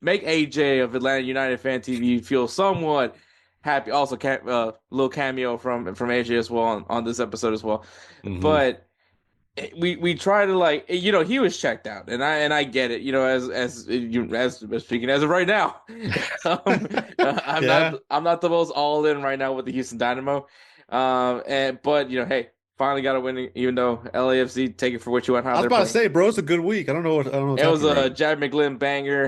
make AJ of Atlanta United Fan TV feel somewhat happy. Also, little cameo from AJ as well on this episode as well. Hmm. But we try to like he was checked out, and I get it. As speaking as of right now, I'm not Yeah. I'm not the most all in right now with the Houston Dynamo. But hey, finally got a win, even though LAFC take it for what you want, I how was they're about to playing. say, bro, it's a good week. I don't know what's It was happening right a now. Jack McGlynn banger.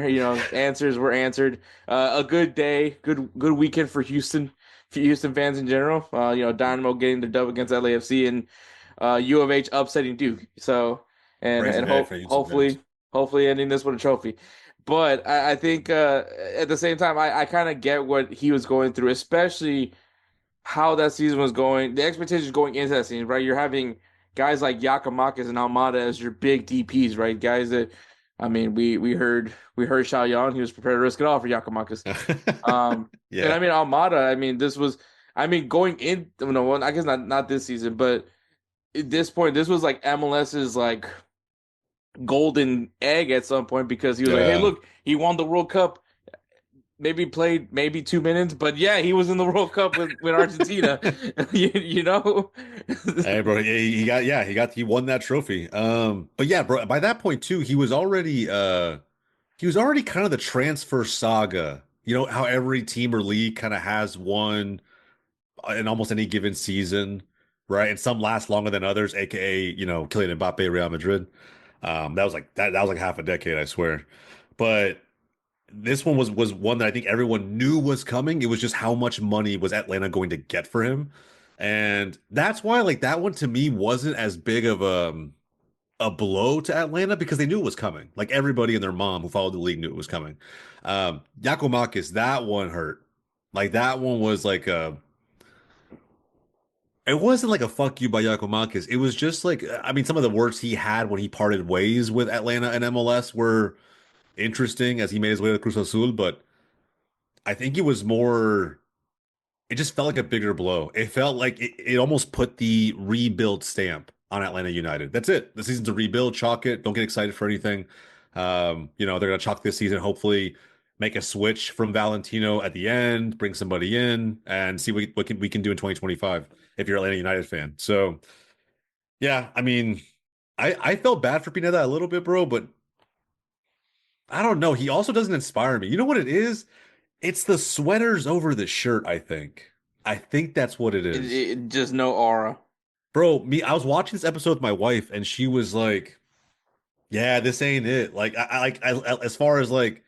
Answers were answered. A good day, good weekend for Houston fans in general. Dynamo getting the dub against LAFC and U of H upsetting Duke. So Crazy and day for Houston fans. hopefully ending this with a trophy. But I think at the same time, I kind of get what he was going through, especially how that season was going, the expectations going into that season, right? You're having guys like Giacomakis and Almada as your big DPs, right? Guys that, I mean, we heard Xiao Yan, he was prepared to risk it all for Giacomakis. And Yeah. I mean Almada, I mean this was, I mean going in, no, well, I guess not this season, but at this point, this was like MLS's like golden egg at some point because he was like, hey, Yeah. look, he won the World Cup maybe played maybe 2 minutes, but yeah, he was in the World Cup with Argentina. you know? Hey, bro, he won that trophy. But yeah, bro, by that point too, he was already kind of the transfer saga. You know how every team or league kind of has one in almost any given season, right? And some last longer than others, aka, Kylian Mbappe, Real Madrid. That was like half a decade, I swear. But this one was one that I think everyone knew was coming. It was just how much money was Atlanta going to get for him. And that's why like that one to me wasn't as big of a blow to Atlanta because they knew it was coming. Like everybody and their mom who followed the league knew it was coming. Giacomakis, that one hurt. Like that one was like it wasn't like a fuck you by Giacomakis. It was just like I mean some of the words he had when he parted ways with Atlanta and MLS were interesting as he made his way to Cruz Azul, but I think it was more. It just felt like a bigger blow. It felt like it almost put the rebuild stamp on Atlanta United. That's it. The season's a rebuild. Chalk it. Don't get excited for anything. They're gonna chalk this season. Hopefully, make a switch from Valentino at the end, bring somebody in, and see what we can do in 2025 if you're an Atlanta United fan. So yeah, I mean, I felt bad for Pineda a little bit, bro, but I don't know. He also doesn't inspire me. You know what it is? It's the sweaters over the shirt, I think. I think that's what it is. Just no aura. Bro, I was watching this episode with my wife and she was like, "Yeah, this ain't it." Like as far as like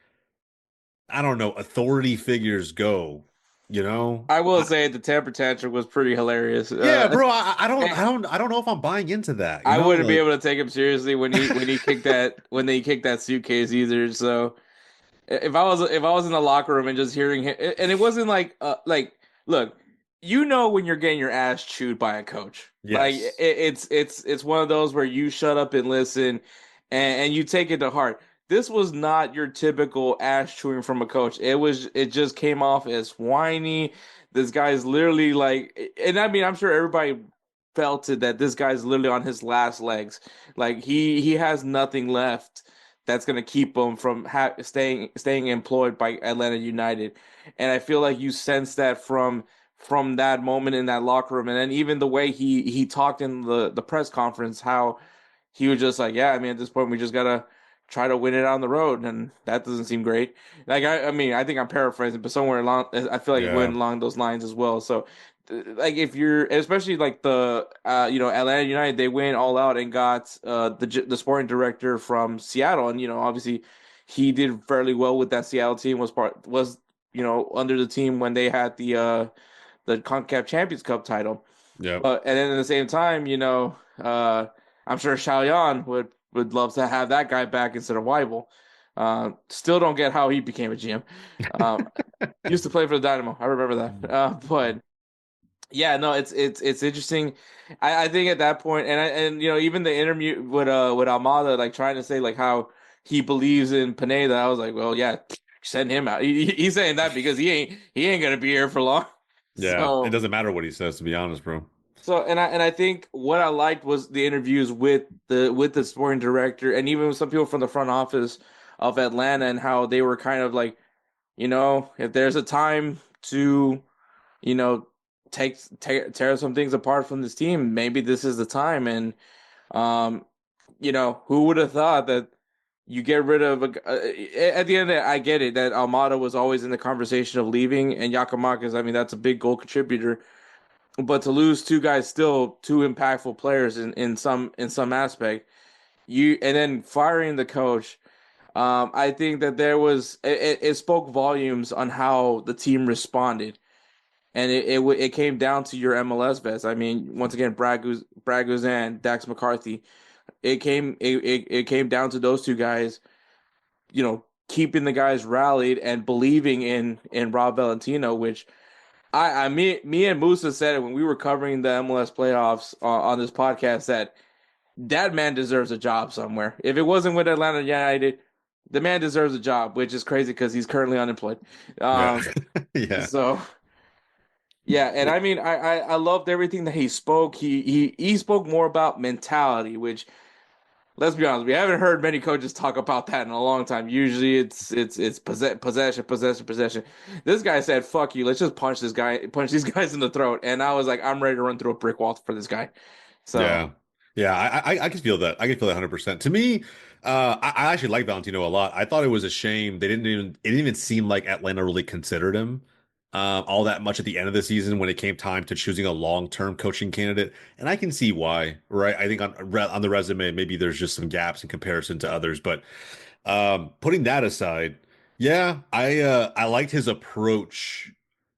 I don't know, authority figures go, you know? I will say the temper tantrum was pretty hilarious. Yeah, bro, And I don't know if I'm buying into that, you I know? wouldn't be Like, able to take him seriously when he kicked that suitcase either. So if I was in the locker room and just hearing him, and it wasn't like look, you know when you're getting your ass chewed by a coach, like yes. it's one of those where you shut up and listen, and you take it to heart. This was not your typical ass chewing from a coach. It just came off as whiny. This guy's literally like, and I mean I'm sure everybody felt it that this guy's literally on his last legs. Like he has nothing left that's going to keep him from staying employed by Atlanta United. And I feel like you sense that from that moment in that locker room, and then even the way he talked in the press conference, how he was just like, yeah, I mean, at this point, we just gotta try to win it on the road, and that doesn't seem great. Like, I mean, I think I'm paraphrasing, but somewhere along, I feel like it Yeah. went along those lines as well. So, like, if you're, especially like Atlanta United, they went all out and got the sporting director from Seattle, and obviously he did fairly well with that Seattle team. Was under the team when they had the CONCACAF Champions Cup title. Yep. But and then at the same time, I'm sure Xiaoyan would love to have that guy back instead of Weibel. Still don't get how he became a GM. Um, used to play for the Dynamo. I remember that. But yeah, no, it's interesting. I think at that point, and even the interview with Almada, like trying to say like how he believes in Pineda, I was like, well, yeah, send him out. He's saying that because he ain't gonna be here for long. Yeah. It So doesn't matter what he says, to be honest, bro. and I think what I liked was the interviews with the sporting director and even with some people from the front office of Atlanta and how they were kind of like, if there's a time to, you know, tear some things apart from this team, maybe this is the time. And um, who would have thought that you get rid of at the end of it, I get it that Almada was always in the conversation of leaving and Giakoumakis, I mean, that's a big goal contributor. But to lose two guys, still two impactful players in some aspect, and then firing the coach, I think that it spoke volumes on how the team responded, and it came down to your MLS vets. I mean, once again, Brad Guzan, Dax McCarthy. It came down to those two guys, keeping the guys rallied and believing in Rob Valentino, which me and Musa said it when we were covering the MLS playoffs on this podcast that man deserves a job somewhere. If it wasn't with Atlanta United, the man deserves a job, which is crazy because he's currently unemployed. Yeah. Yeah. So yeah, and I mean, I loved everything that he spoke. He spoke more about mentality, which let's be honest, we haven't heard many coaches talk about that in a long time. Usually it's possession. This guy said, "Fuck you, let's just punch these guys in the throat." And I was like, I'm ready to run through a brick wall for this guy. So Yeah. Yeah, I can feel that. I can feel that 100%. To me, I actually like Valentino a lot. I thought it was a shame it didn't even seem like Atlanta really considered him all that much at the end of the season when it came time to choosing a long-term coaching candidate. And I can see why, right? I think on the resume, maybe there's just some gaps in comparison to others. But putting that aside, yeah, I liked his approach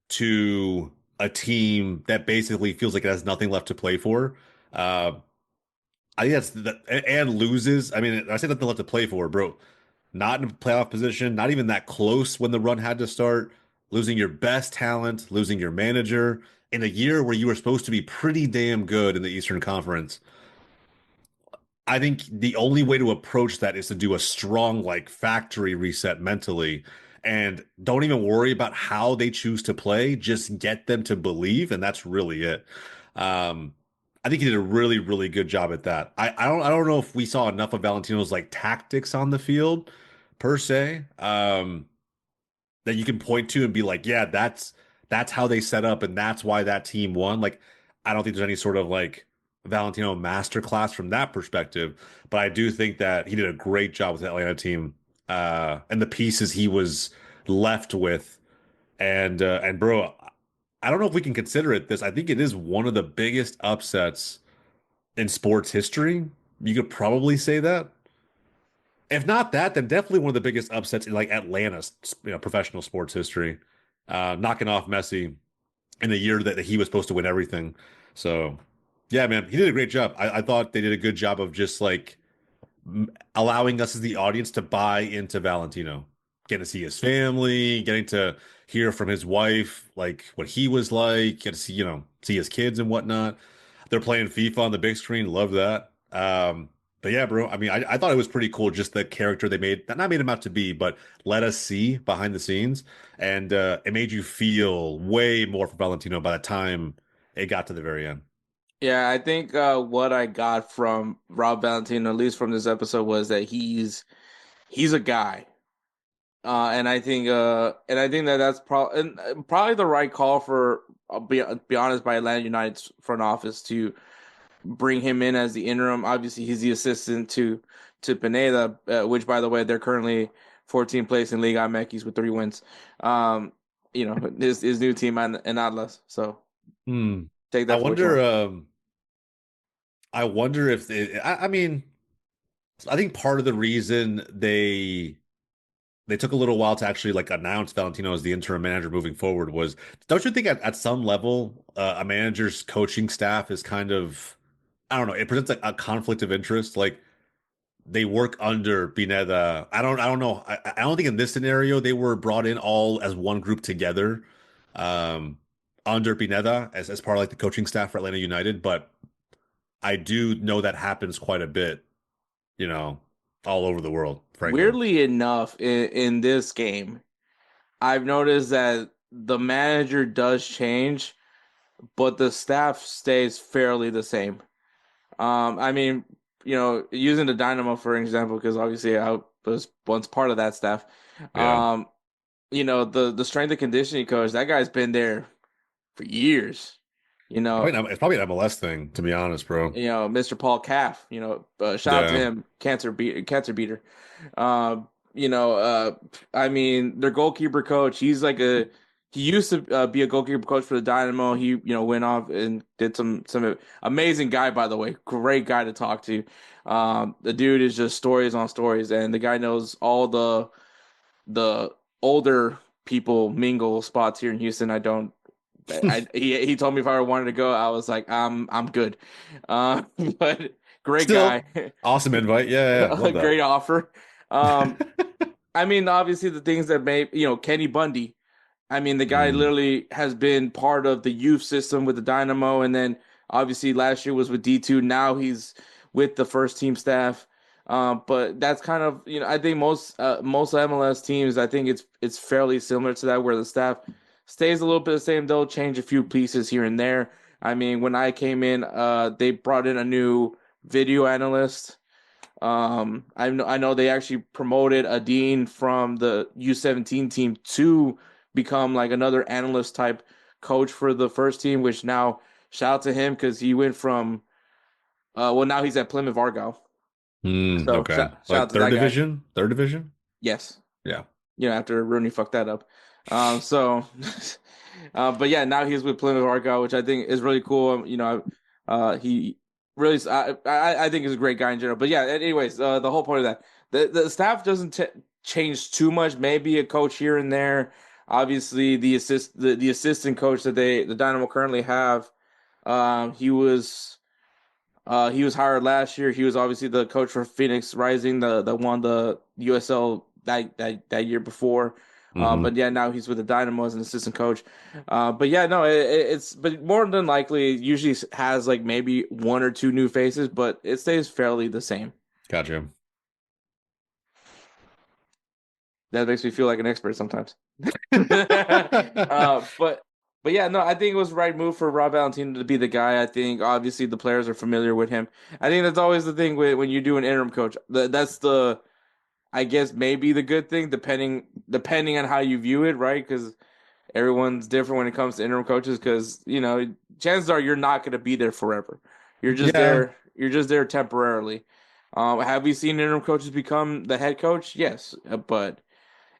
to a team that basically feels like it has nothing left to play for. Uh, I think and loses. I mean, I say nothing left to play for, bro. Not in a playoff position, not even that close when the run had to start. Losing your best talent, losing your manager in a year where you were supposed to be pretty damn good in the Eastern Conference. I think the only way to approach that is to do a strong, like, factory reset mentally and don't even worry about how they choose to play. Just get them to believe, and that's really it. Um, I think he did a really, really good job at that. I don't know if we saw enough of Valentino's like tactics on the field per se, that you can point to and be like, yeah, that's how they set up and that's why that team won. Like, I don't think there's any sort of like Valentino masterclass from that perspective, but I do think that he did a great job with the Atlanta team, and the pieces he was left with. And bro, I don't know if we can consider it this. I think it is one of the biggest upsets in sports history. You could probably say that. If not that, then definitely one of the biggest upsets in like Atlanta's, professional sports history. Knocking off Messi in the year that he was supposed to win everything. So, yeah, man, he did a great job. I thought they did a good job of just like allowing us as the audience to buy into Valentino, getting to see his family, getting to hear from his wife, like what he was like, get to see, see his kids and whatnot. They're playing FIFA on the big screen. Love that. But yeah, bro, I mean, I thought it was pretty cool, just the character they made, not made him out to be, but let us see behind the scenes. And it made you feel way more for Valentino by the time it got to the very end. Yeah, I think what I got from Rob Valentino, at least from this episode, was that he's a guy. And I think that that's probably the right call for, I'll be honest, by Atlanta United's front office to bring him in as the interim. Obviously, he's the assistant to Pineda, which, by the way, they're currently 14th place in Liga MX with 3 wins. His new team and Atlas. So Hmm. take I that for what you wonder. want. I wonder if I mean, I think part of the reason they took a little while to actually like announce Valentino as the interim manager moving forward was, don't you think at some level a manager's coaching staff is kind of, I don't know, it presents like a conflict of interest. Like they work under Pineda. I don't know. I don't think in this scenario they were brought in all as one group together, um, under Pineda as part of like the coaching staff for Atlanta United. But I do know that happens quite a bit, you know, all over the world, frankly. Weirdly enough, in this game, I've noticed that the manager does change, but the staff stays fairly the same. I mean, using the Dynamo for example, because obviously I was once part of that staff. Yeah. Um, the strength and conditioning coach, that guy's been there for years. You know, It's probably an MLS thing, to be honest, bro. Mr. Paul Caff. Shout out to Yeah. him, cancer beater. Uh, I mean, their goalkeeper coach, he used to be a goalkeeper coach for the Dynamo. He, went off and did some amazing guy, by the way, great guy to talk to. The dude is just stories on stories, and the guy knows all the older people mingle spots here in Houston. I don't. He told me if I wanted to go, I was like, I'm good. But great Still, guy, awesome invite. Yeah, a love great that. offer. Um, I mean, obviously the things that made, Kenny Bundy. I mean, the guy Mm. literally has been part of the youth system with the Dynamo, and then obviously last year was with D2. Now he's with the first team staff. But that's kind of, I think most MLS teams, I think it's fairly similar to that, where the staff stays a little bit the same. They'll change a few pieces here and there. I mean, when I came in, they brought in a new video analyst. I know they actually promoted a dean from the U17 team to become like another analyst type coach for the first team, which now shout out to him because he went from now he's at Plymouth Argyle. So Okay. shout out Like to that third guy. division? Third division? Yes. Yeah. After Rooney fucked that up. So but yeah, now he's with Plymouth Argyle, which I think is really cool. He really, I think is a great guy in general. But yeah, anyways, the whole point of that, the staff doesn't change too much. Maybe a coach here and there. Obviously, the assistant coach that the Dynamo currently have, he was hired last year. He was obviously the coach for Phoenix Rising, the won the USL that year before. Hmm. But yeah, now he's with the Dynamo as an assistant coach. But yeah, no, it's but more than likely it usually has like maybe one or two new faces, but it stays fairly the same. Gotcha. That makes me feel like an expert sometimes. But yeah, no, I think it was the right move for Rob Valentino to be the guy. I think obviously the players are familiar with him. I think that's always the thing when you do an interim coach. That's I guess maybe the good thing, depending on how you view it, right? Because everyone's different when it comes to interim coaches. Because chances are you're not going to be there forever. You're just Yeah. there. You're just there temporarily. Have we seen interim coaches become the head coach? Yes, but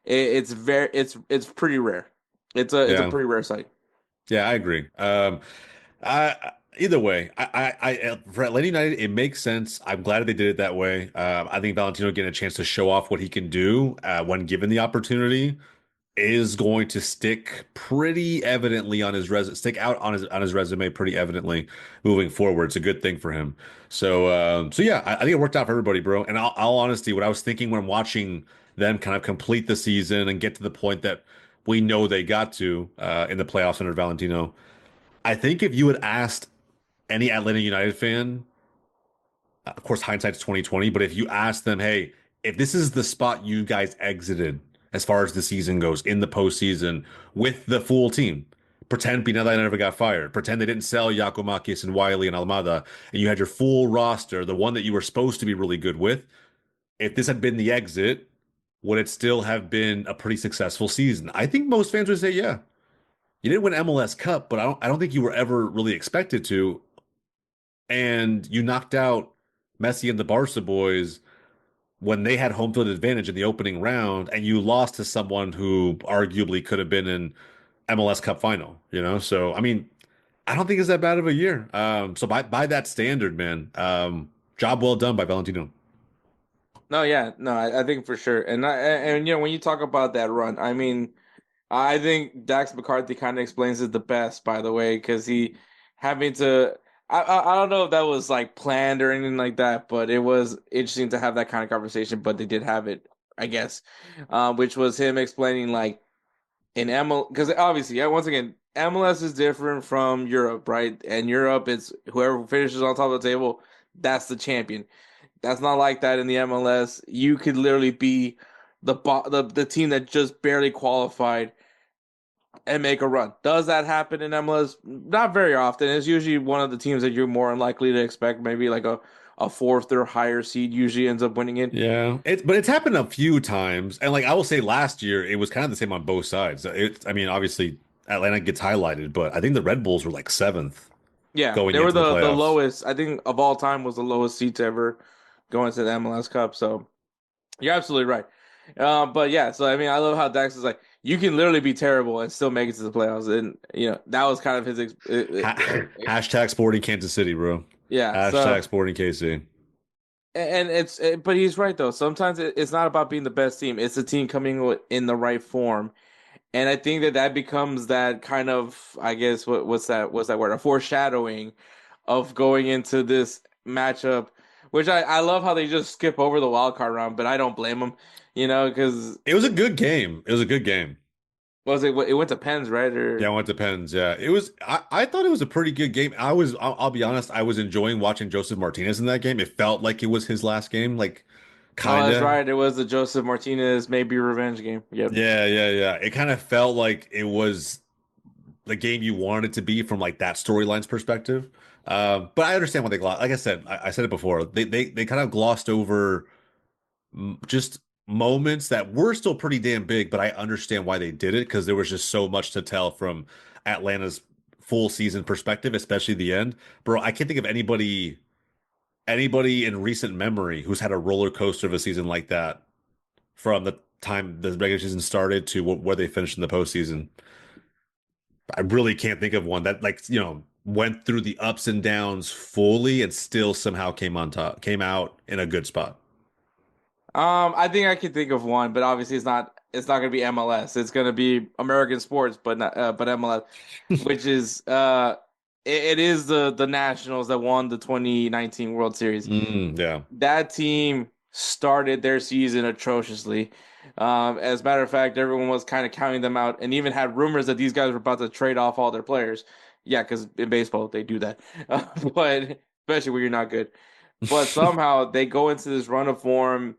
it's pretty rare. It's a Yeah. pretty rare sight. Yeah, I agree. Either way, for Atlanta United, it makes sense. I'm glad they did it that way. I think Valentino getting a chance to show off what he can do when given the opportunity is going to stick pretty evidently on his stick out on his resume pretty evidently moving forward. It's a good thing for him. So yeah, I think it worked out for everybody, bro. And I'll honesty, what I was thinking when watching them kind of complete the season and get to the point that we know they got to in the playoffs under Valentino, I think if you had asked any Atlanta United fan, of course, hindsight's 2020, but if you ask them, hey, if this is the spot you guys exited as far as the season goes in the postseason with the full team, pretend Pineda never got fired, pretend they didn't sell Giacomakis and Wiley and Almada, and you had your full roster, the one that you were supposed to be really good with. If this had been the exit, would it still have been a pretty successful season? I think most fans would say, yeah. You didn't win MLS Cup, but I don't think you were ever really expected to. And you knocked out Messi and the Barca boys when they had home field advantage in the opening round, and you lost to someone who arguably could have been in MLS Cup final, you know? So, I mean, I don't think it's that bad of a year. So by that standard, man, job well done by Valentino. No, yeah, no, I think for sure. And you know, when you talk about that run, I mean, I think Dax McCarthy kind of explains it the best, by the way, because he having to. I don't know if that was like planned or anything like that, but it was interesting to have that kind of conversation. But they did have it, I guess, which was him explaining like in ML because obviously, yeah, once again, MLS is different from Europe, right? And Europe, it's whoever finishes on top of the table, that's the champion. That's not like that in the MLS. You could literally be the team that just barely qualified and make a run. Does that happen in MLS? Not very often. It's usually one of the teams that you're more unlikely to expect. Maybe like a fourth or higher seed usually ends up winning it. Yeah, but it's happened a few times, and like I will say, last year it was kind of the same on both sides. I mean, obviously Atlanta gets highlighted, but I think the Red Bulls were like seventh Yeah, going they were into the the playoffs. lowest. I think of all time was the lowest seed to ever go into the MLS Cup. So you're absolutely right. But yeah, so I mean, I love how Dax is like, you can literally be terrible and still make it to the playoffs, and you know that was kind of his. Hashtag Sporting Kansas City, bro. Yeah, Hashtag so Sporting KC. and but he's right though. Sometimes it's not about being the best team; it's the team coming in the right form. And I think that becomes that kind of, I guess, what's that word? A foreshadowing of going into this matchup, which I love how they just skip over the wild card round, but I don't blame them, you know, because It was a good game. It was a good game. was it went to Pens, right? Yeah, Or well, it depends. Yeah, it was. I thought it was a pretty good game. I'll be honest. I was enjoying watching Joseph Martinez in that game. It felt like it was his last game, like oh, that's kinda. right, it was the Joseph Martinez maybe revenge game. Yep. Yeah. It kind of felt like it was the game you wanted it to be from like that storyline's perspective. But I understand what they glossed. Like I said, I said it before. They kind of glossed over just moments that were still pretty damn big, but I understand why they did it because there was just so much to tell from Atlanta's full season perspective, especially the end. Bro, I can't think of anybody in recent memory who's had a roller coaster of a season like that from the time the regular season started to where they finished in the postseason. I really can't think of one that like, went through the ups and downs fully and still somehow came on top, came out in a good spot. I think I can think of one, but obviously it's not gonna be MLS. It's gonna be American sports, but not but MLS, which is it is the Nationals that won the 2019 World Series. Yeah. That team started their season atrociously. As a matter of fact, everyone was kind of counting them out, and even had rumors that these guys were about to trade off all their players. Yeah, because in baseball they do that, but especially when you're not good. But somehow they go into this run of form.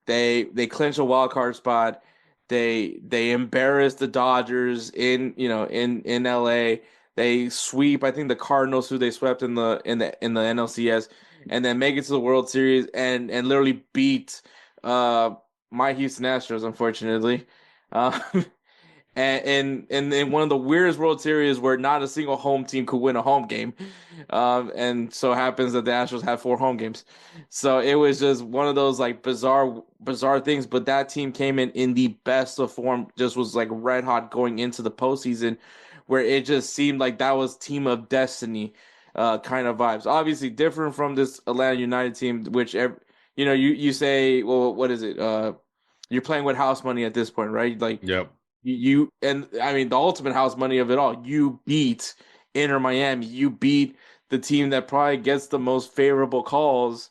They clinch a wild card spot. They embarrass the Dodgers in LA. They sweep, I think, the Cardinals, who they swept in the NLCS, and then make it to the World Series and literally beat my Houston Astros, unfortunately. Uh, and in one of the weirdest World Series where not a single home team could win a home game, and so happens that the Astros had 4 home games, so it was just one of those like bizarre things. But that team came in the best of form, just was like red hot going into the postseason, where it just seemed like that was team of destiny, kind of vibes. Obviously different from this Atlanta United team, which you say, well, what is it? You're playing with house money at this point, right? Like Yep. and I mean the ultimate house money of it all. You beat Inter Miami. You beat the team that probably gets the most favorable calls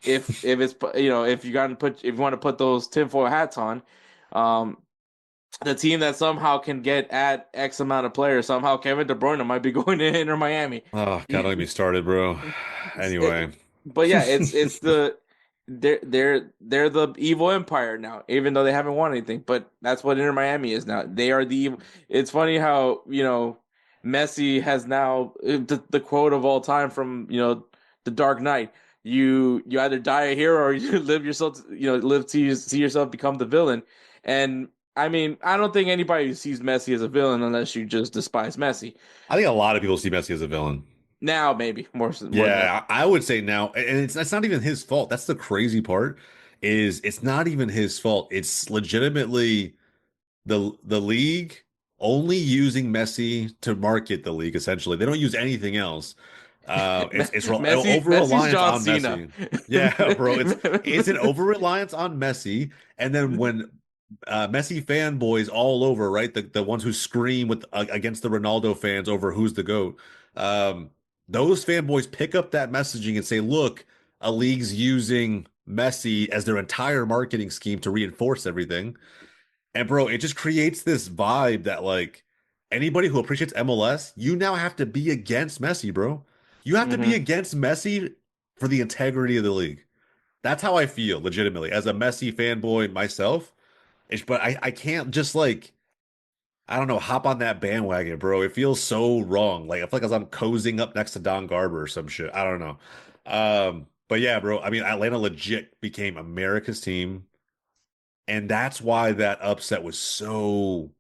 if it's if you want to put those tinfoil hats on. Um, the team that somehow can get at X amount of players. Somehow Kevin De Bruyne might be going to Inter Miami. Oh, God, don't get me started, bro. It, Anyway. but yeah, it's the they're the evil empire now, even though they haven't won anything. But that's what Inter Miami is now. They are the evil. It's funny how Messi has now the quote of all time from the Dark Knight. You either die a hero or you live yourself. Live to see yourself become the villain. And I mean, I don't think anybody sees Messi as a villain unless you just despise Messi. I think a lot of people see Messi as a villain. Now, maybe more than Yeah, I would say now, and it's not even his fault. That's the crazy part, is it's not even his fault. It's legitimately the league only using Messi to market the league. Essentially, they don't use anything else. It's over Messi's reliance John on Cena. Messi. Yeah, bro, it's an over reliance on Messi, and then when Messi fanboys all over, right? The ones who scream with against the Ronaldo fans over who's the GOAT. Um, those fanboys pick up that messaging and say, look, a league's using Messi as their entire marketing scheme to reinforce everything. And bro, it just creates this vibe that like anybody who appreciates MLS, you now have to be against Messi, bro. You have to be hmm against Messi for the integrity of the league. That's how I feel legitimately as a Messi fanboy myself. But I can't just like I don't know, hop on that bandwagon, bro. It feels so wrong. Like I feel like as I'm cozying up next to Don Garber or some shit. I don't know. But yeah, bro. I mean, Atlanta legit became America's team, and that's why that upset was so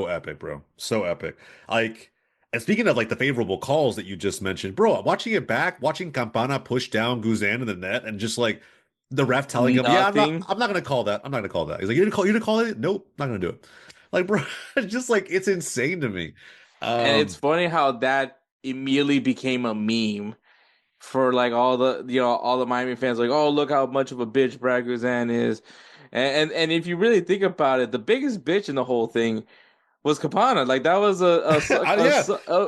epic, bro. So epic. Like, and speaking of like the favorable calls that you just mentioned, bro, watching it back, watching Campana push down Guzan in the net, and just like the ref telling him, "Yeah, Nothing. I'm not gonna call that. I'm not gonna call that." He's like, you didn't call it? Nope, not gonna do it." Like, bro, it's just like it's insane to me. And it's Um, funny how that immediately became a meme for like all the Miami fans. Like, oh, look how much of a bitch Brad Guzan is. And if you really think about it, the biggest bitch in the whole thing was Capana. Like that was yeah,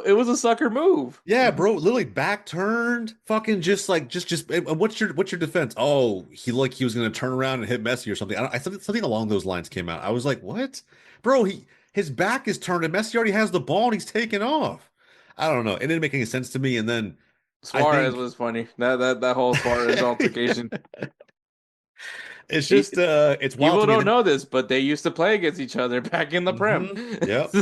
it was a sucker move. yeah, bro, literally back turned, fucking just like just. And what's your defense? Oh, he was gonna turn around and hit Messi or something. Something along those lines came out. I was like, what, bro? His back is turned and Messi already has the ball and he's taking off. I don't know. It didn't make any sense to me. And then I Suarez think was funny. That whole Suarez altercation. it's He, just it's wild People to me. don't know this, but they used to play against each other back in the Prem. Yep.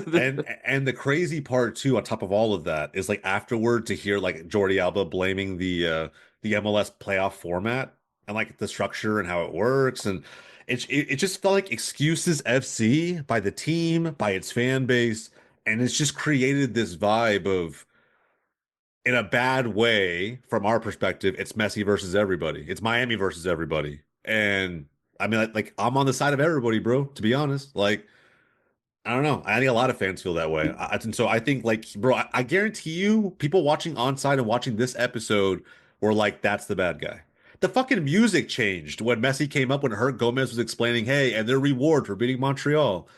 And the crazy part too, on top of all of that, is like afterward to hear like Jordi Alba blaming the MLS playoff format and like the structure and how it works. And it just felt like excuses FC by the team, by its fan base, and it's just created this vibe of in a bad way, from our perspective, it's Messi versus everybody. It's Miami versus everybody. And I mean, like I'm on the side of everybody, bro, to be honest. Like I don't know. I think a lot of fans feel that way. And so I think, like, bro, I guarantee you, people watching Onside and watching this episode were like, that's the bad guy. The fucking music changed when Messi came up when Hurt Gomez was explaining, hey, and their reward for beating Montreal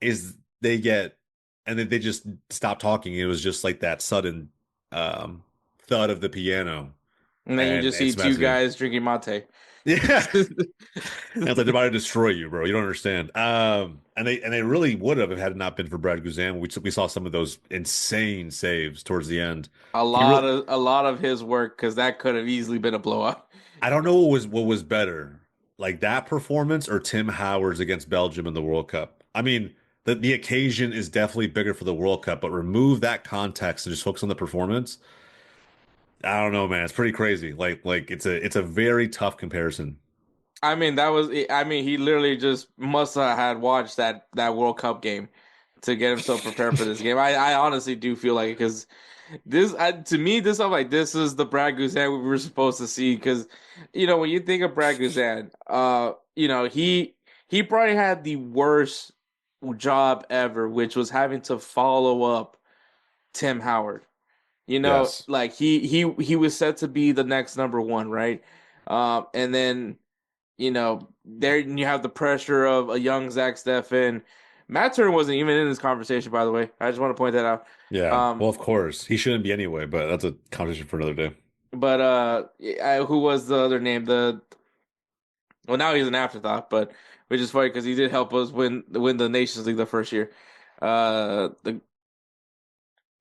is they get, and then they just stopped talking. It was just like that sudden um, thud of the piano, And then you and just see it's two Messi. guys drinking mate. Yeah. And it's like they're about to destroy you, bro. You don't understand. And they really would have if it had not been for Brad Guzan. We saw some of those insane saves towards the end. He really, A lot of his work because that could have easily been a blowout. I don't know what was better, like that performance or Tim Howard's against Belgium in the World Cup. I mean, the occasion is definitely bigger for the World Cup, but remove that context and just focus on the performance. I don't know, man. It's pretty crazy. Like it's a very tough comparison. I mean, he literally just must have had watched that World Cup game to get himself prepared for this game. I honestly do feel like it because to me, this I'm like this is the Brad Guzan we were supposed to see because when you think of Brad Guzan, he probably had the worst job ever, which was having to follow up Tim Howard. Yes. Like he was set to be the next number one, right? And then there you have the pressure of a young Zach Steffen. Matt Turner wasn't even in this conversation, by the way. I just want to point that out. Yeah. Um, Well, of course. He shouldn't be anyway, but that's a conversation for another day. but who was the other name? Now he's an afterthought, but which is funny because he did help us win the Nations League the first year. The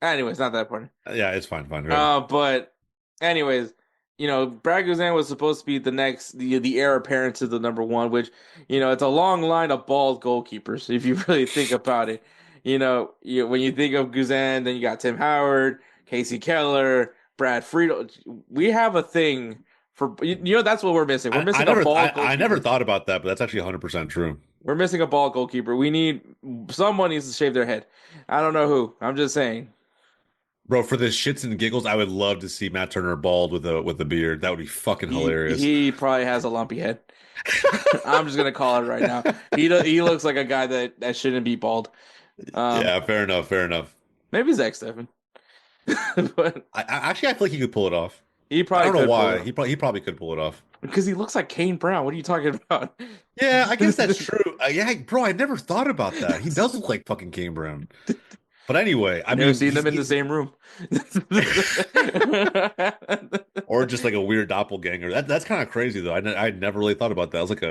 anyways, not that important. Yeah, it's fine. Fine. Right. But anyways, Brad Guzan was supposed to be the heir apparent to the number one, which it's a long line of bald goalkeepers if you really think about it. When you think of Guzan, then you got Tim Howard, Casey Keller, Brad Friedel. We have a thing for that's what we're missing. We're missing a bald goalkeeper. I never thought about that, but that's actually 100% true. We're missing a bald goalkeeper. Someone needs to shave their head. I don't know who. I'm just saying. Bro, for the shits and giggles, I would love to see Matt Turner bald with a beard. That would be fucking hilarious. He probably has a lumpy head. I'm just gonna call it right now. He looks like a guy that shouldn't be bald. Yeah, fair enough. Fair enough. Maybe Zach Steffen. But I feel like he could pull it off. he probably I don't know could why. He probably could pull it off. because he looks like Kane Brown. What are you talking about? Yeah, I guess that's true. Yeah, bro, I never thought about that. He does look like fucking Kane Brown. But anyway, I Never mean, seen them in the same room. or just like a weird doppelganger. That's kind of crazy though. I never really thought about that. It was like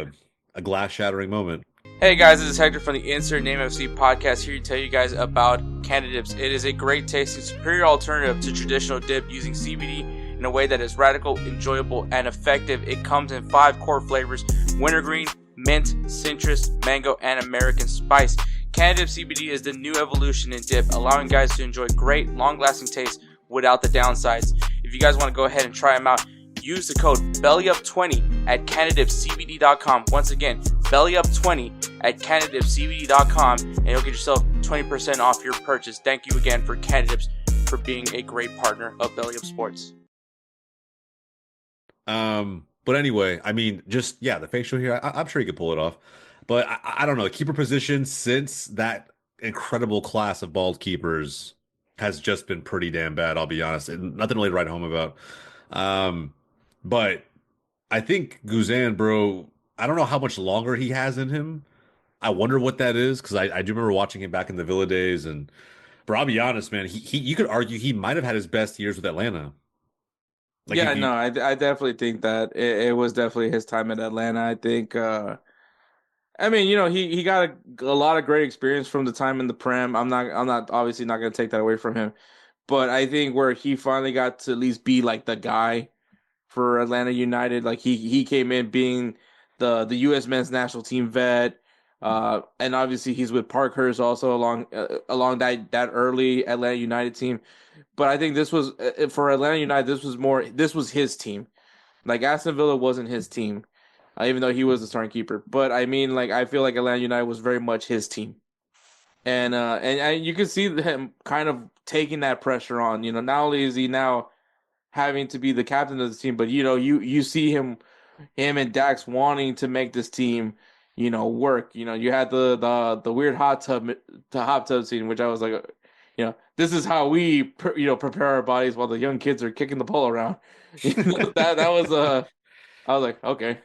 a glass shattering moment. Hey guys, this is Hector from the Insert Name FC podcast here to tell you guys about Canada Dips. It is a great tasting, superior alternative to traditional dip using CBD in a way that is radical, enjoyable, and effective. It comes in 5 core flavors: wintergreen, mint, citrus, mango, and American spice. Canada Dip CBD is the new evolution in dip, allowing guys to enjoy great, long-lasting taste without the downsides. If you guys want to go ahead and try them out, use the code BELLYUP20 at CanadaDipCBD.com. Once again, BELLYUP20 at CanadaDipCBD.com, and you'll get yourself 20% off your purchase. Thank you again for Canada Dips for being a great partner of Belly Up Sports. But anyway, I mean, just the facial here, I'm sure he could pull it off. But I don't know, the keeper position since that incredible class of bald keepers has just been pretty damn bad, I'll be honest. And nothing really to write home about. But I think Guzan, bro, I don't know how much longer he has in him. I wonder what that is, because I do remember watching him back in the Villa days. And bro, I'll be honest, man, he you could argue he might have had his best years with Atlanta. Like I definitely think that it was definitely his time at Atlanta. I think I mean, he got a lot of great experience from the time in the Prem. I'm not obviously not going to take that away from him. But I think where he finally got to at least be like the guy for Atlanta United, like he came in being the US men's national team vet. And obviously he's with Parkhurst also along that early Atlanta United team. But I think this was for Atlanta United, this was his team. Like Aston Villa wasn't his team. Even though he was the starting keeper. But I mean, like, I feel like Atlanta United was very much his team. And you can see him kind of taking that pressure on. Not only is he now having to be the captain of the team, but you see him and Dax wanting to make this team, work. You had the weird hot tub scene, which I was like, this is how we prepare our bodies while the young kids are kicking the ball around. That was I was like, okay.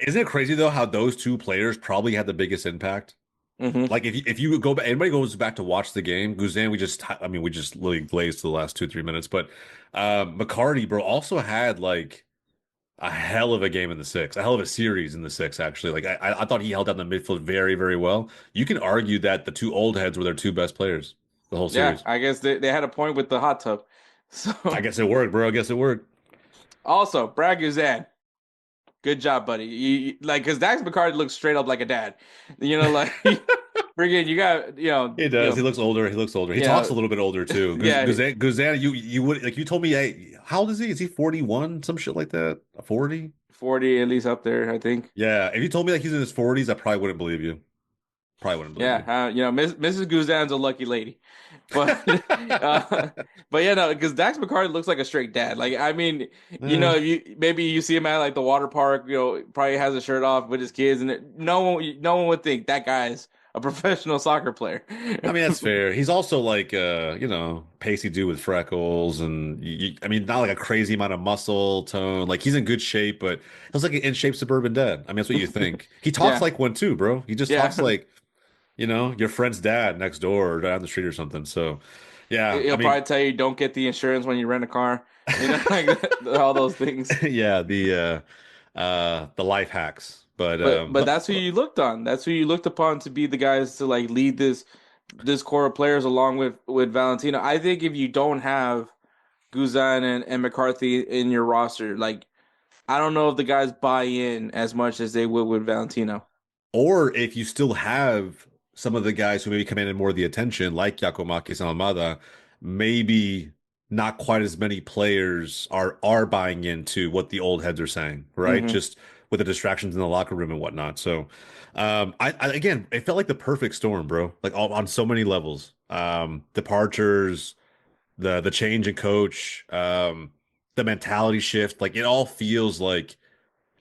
Isn't it crazy though how those two players probably had the biggest impact? Mm-hmm. Like if you go back, anybody goes back to watch the game, Guzan, we just literally glazed the last 2-3 minutes. But McCarty, bro, also had like a hell of a game in the six, a hell of a series in the six, actually. Like I thought he held down the midfield very, very well. You can argue that the two old heads were their two best players the whole series. Yeah, I guess they had a point with the hot tub. So I guess it worked, bro. I guess it worked. Also, Brad Guzan. Good job, buddy. Because Dax McCarty looks straight up like a dad. Like, friggin', you got, He does. He looks older. He talks a little bit older too. Guzan, you would like you told me, hey, how old is he? Is he 41? Some shit like that? 40? 40 at least up there, I think. Yeah. If you told me like he's in his 40s, I probably wouldn't believe you. Probably wouldn't blame you. Yeah, Mrs. Guzan's a lucky lady, but but yeah, no, because Dax McCarty looks like a straight dad. Like, I mean, Eh. maybe you see him at like the water park, probably has a shirt off with his kids, and no one would think that guy's a professional soccer player. I mean, that's fair. He's also like, pasty dude with freckles, and I mean, not like a crazy amount of muscle tone. Like he's in good shape, but he's like an in shape suburban dad. I mean, that's what you think. He talks Yeah, like one too, bro. He just yeah. talks like, your friend's dad next door or down the street or something. So, yeah, I He'll mean, probably tell you don't get the insurance when you rent a car. Like all those things. yeah, the life hacks, but But that's who you looked on. That's who you looked upon to be the guys to like lead this core of players along with Valentino. I think if you don't have Guzan and McCarthy in your roster, like I don't know if the guys buy in as much as they would with Valentino. or if you still have some of the guys who maybe commanded more of the attention, like Giacomakis and Almada, maybe not quite as many players are buying into what the old heads are saying, right? Hmm. Just with the distractions in the locker room and whatnot. So, I again, it felt like the perfect storm, bro. Like on so many levels. Departures, the change in coach, the mentality shift. Like it all feels like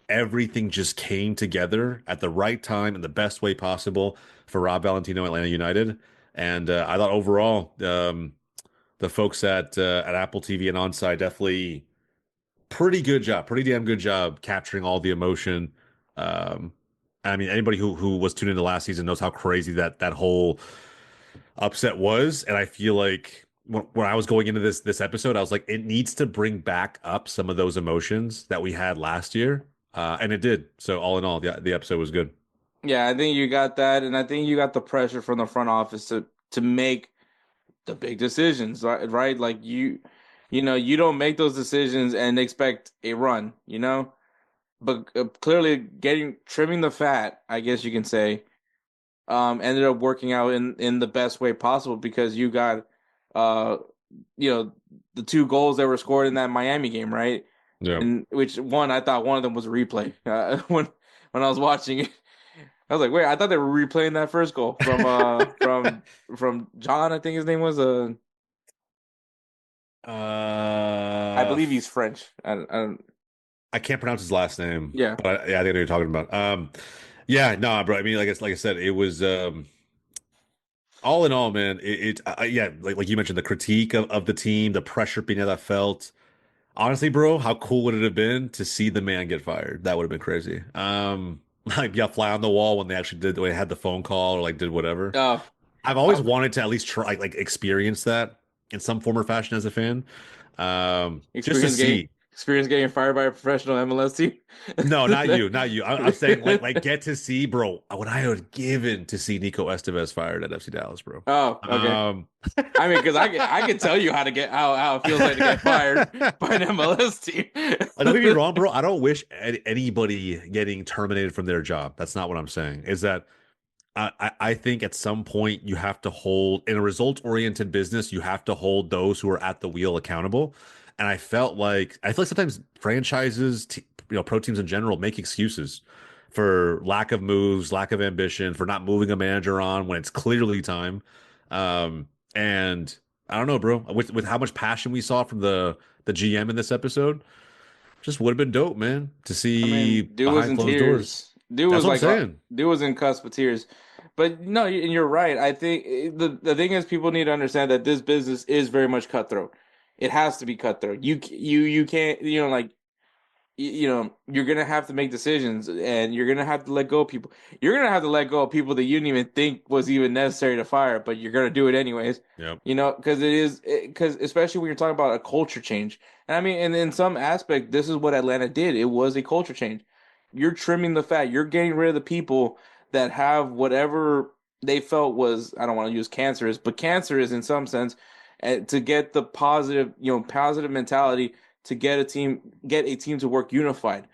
everything just came together at the right time in the best way possible for Rob Valentino, Atlanta United. And I thought overall, the folks at Apple TV and Onside definitely pretty good job, pretty damn good job capturing all the emotion. Um, I mean, anybody who was tuned into last season knows how crazy that whole upset was, and I feel like when I was going into this episode, I was like, it needs to bring back up some of those emotions that we had last year, and it did. So all in all, the episode was good. Yeah, I think you got that, and I think you got the pressure from the front office to make the big decisions, right? Right? Like you don't make those decisions and expect a run, But clearly, trimming the fat, I guess you can say, ended up working out in the best way possible because you got, uh, the two goals that were scored in that Miami game, right? Yeah. And which one I thought one of them was a replay. When I was watching it, I was like, wait, I thought they were replaying that first goal from John, I think his name was. I Uh, believe he's French. I don't, I can't pronounce his last name, yeah. but yeah, I think I know what you're talking about. Yeah, no, bro. I mean, like I said, it was all in all, man. Yeah, like you mentioned, the critique of the team, the pressure being that felt. Honestly, bro, how cool would it have been to see the man get fired? That would have been crazy. Like yeah, fly on the wall when they actually did when they had the phone call or like did whatever. Oh, I've always wanted to at least try like experience that in some form or fashion as a fan. Just to experience getting see. experience getting fired by a professional MLS team. No, not you, not you. I'm saying like get to see, bro. What I would have given to see Nico Estevez fired at FC Dallas, bro. Oh, okay. Um, I mean, because I can tell you how it feels like to get fired by an MLS team. don't get me wrong, bro. I don't wish anybody getting terminated from their job. That's not what I'm saying. Is that I think at some point you have to hold in a result-oriented business, you have to hold those who are at the wheel accountable. And I feel like sometimes franchises, pro teams in general, make excuses for lack of moves, lack of ambition, for not moving a manager on when it's clearly time. And I don't know, bro. With how much passion we saw from the GM in this episode, just would have been dope, man, to I see mean, dude was behind in closed doors. tears. Dude That's was what I'm like, saying. dude was in cusp of tears. But no, and you're right. I think the thing is, people need to understand that this business is very much cutthroat. It has to be cutthroat. You can't, like, you're gonna have to make decisions, and you're gonna have to let go of people. You're gonna have to let go of people that you didn't even think was even necessary to fire, but you're gonna do it anyways. Yep. Because especially when you're talking about a culture change, and I mean, and in some aspect, this is what Atlanta did. It was a culture change. You're trimming the fat. You're getting rid of the people that have whatever they felt was, I don't want to use cancerous, but cancerous in some sense, and to get the positive mentality to get a team to work unified.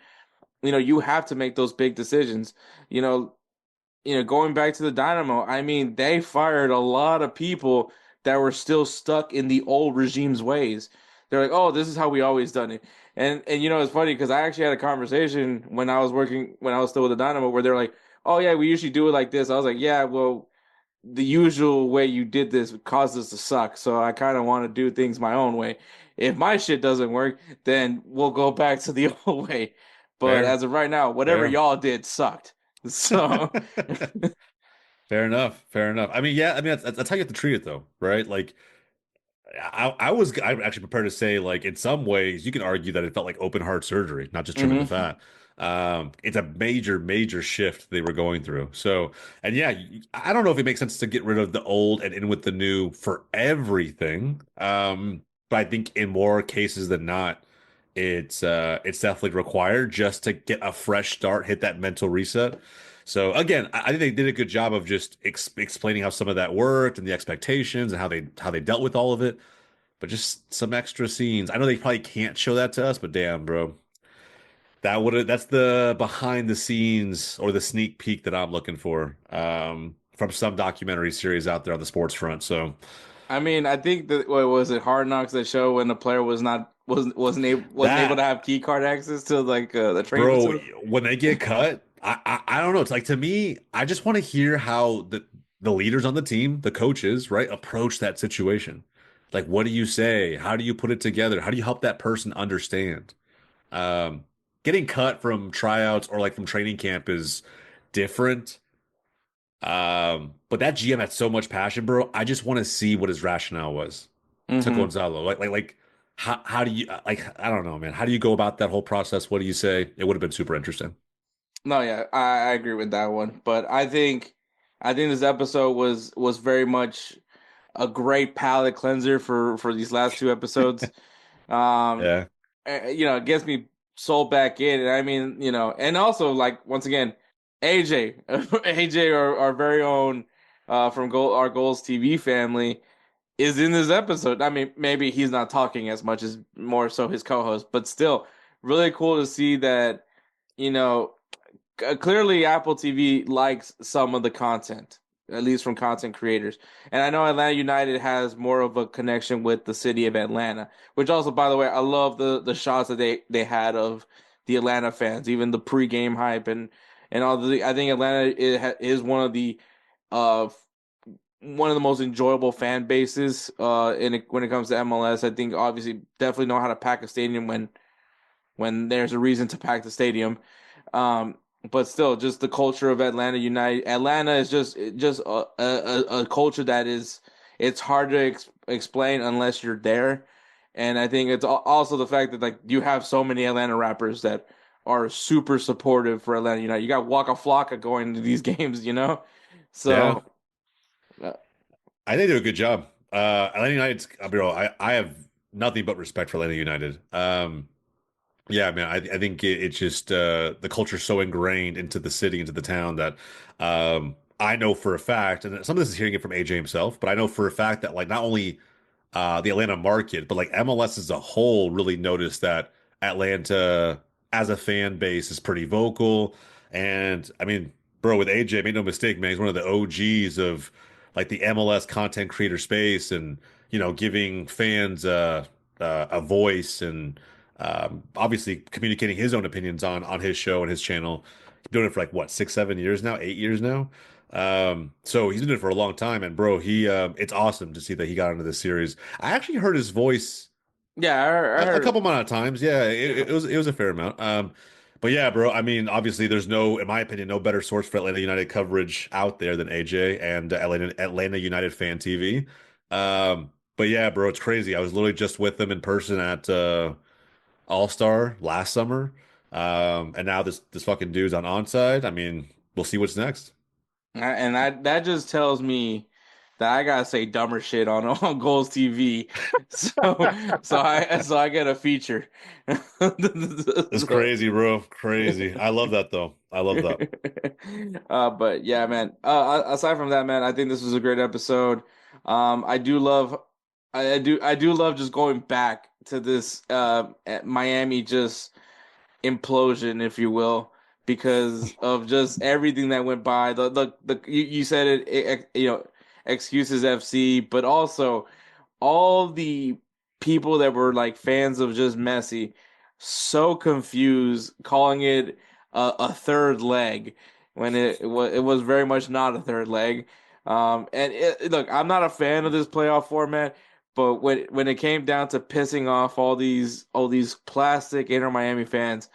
You have to make those big decisions. Going back to the Dynamo, I mean, they fired a lot of people that were still stuck in the old regime's ways. They're like, "Oh, this is how we always done it." And it's funny because I actually had a conversation when I was still with the Dynamo where they're like, "Oh yeah, we usually do it like this." I was like, "Yeah, well, the usual way you did this caused us to suck, so I kind of want to do things my own way. If my shit doesn't work, then we'll go back to the old way. But Fair, as of right now, whatever fair. y'all did sucked." So, Fair enough. Fair enough. I mean, yeah. I mean, that's how you have to treat it, though, right? Like, I'm actually prepared to say, like, in some ways, you can argue that it felt like open heart surgery, not just trimming the mhm. fat. It's a major, major shift they were going through. So, and yeah, I don't know if it makes sense to get rid of the old and in with the new for everything. But I think in more cases than not, it's definitely required just to get a fresh start, hit that mental reset. So again, I think they did a good job of just explaining how some of that worked and the expectations and how they dealt with all of it. But just some extra scenes. I know they probably can't show that to us, but damn, bro, that's the behind the scenes or the sneak peek that I'm looking for from some documentary series out there on the sports front. So I mean, I think that what was it, Hard Knocks, that show when the player wasn't able to that, have key card access to like the training bro, facility. when they get cut, I don't know. It's like to me, I just want to hear how the leaders on the team, the coaches, right, approach that situation. Like, what do you say? How do you put it together? How do you help that person understand? Um, Getting cut from tryouts or like from training camp is different. But that GM had so much passion, bro. I just want to see what his rationale was to Hmm. Gonzalo. Like how do you like I don't know, man. How do you go about that whole process? What do you say? It would have been super interesting. No, yeah, I agree with that one. But I think this episode was very much a great palate cleanser for these last two episodes. Um, Yeah. it gets me sold back in. And I mean, and also like once again, AJ, AJ, our very own from our Goals TV family is in this episode. I mean, maybe he's not talking as much as more so his co-host, but still really cool to see that, you know, clearly Apple TV likes some of the content, at least from content creators. And I know Atlanta United has more of a connection with the city of Atlanta, which also, by the way, I love the shots that they had of the Atlanta fans, even the pregame hype and all the. I think Atlanta is uh one of the most enjoyable fan bases when it comes to MLS. I think obviously definitely know how to pack a stadium when there's a reason to pack the stadium. Um, but still, just the culture of Atlanta United. Atlanta is just a culture that it's hard to explain unless you're there. And I think it's also the fact that like you have so many Atlanta rappers that are super supportive for Atlanta United. You got Waka Flocka going to these games, you know. Yeah. So uh, I think they do a good job. Atlanta United's, bro, I have nothing but respect for Atlanta United. Yeah, man, I think it's just the culture's so ingrained into the city, into the town that I know for a fact, and some of this is hearing it from AJ himself, but I know for a fact that like not only the Atlanta market, but like MLS as a whole really noticed that Atlanta as a fan base is pretty vocal. And I mean, bro, with AJ, make no mistake, man, he's one of the OGs of like the MLS content creator space and, giving fans a voice and obviously communicating his own opinions on his show and his channel. He's doing it for like what, 6, 7 years now, 8 years now. So he's been doing it for a long time, and bro, it's awesome to see that he got into this series. I actually heard his voice yeah, I a heard. couple amount of times. Yeah, it was a fair amount. But yeah, bro, I mean, obviously, there's no, in my opinion, no better source for Atlanta United coverage out there than AJ and Atlanta United Fan TV. But yeah, bro, it's crazy. I was literally just with them in person at All Star last summer, and now this fucking dude's on onside. I mean, we'll see what's next. And that just tells me that I gotta say dumber shit on on Goals TV. So I get a feature. It's So- crazy, bro. Crazy. I love that though. I love that. but yeah, man. Aside from that, man, I think this was a great episode. I do love, I do love just going back to this Miami just implosion, if you will, because of just everything that went by. You said it, excuses FC, but also all the people that were like fans of just Messi, so confused, calling it a third leg. when it was very much not a third leg. Look, I'm not a fan of this playoff format, but when it came down to pissing off all these plastic Inter Miami fans,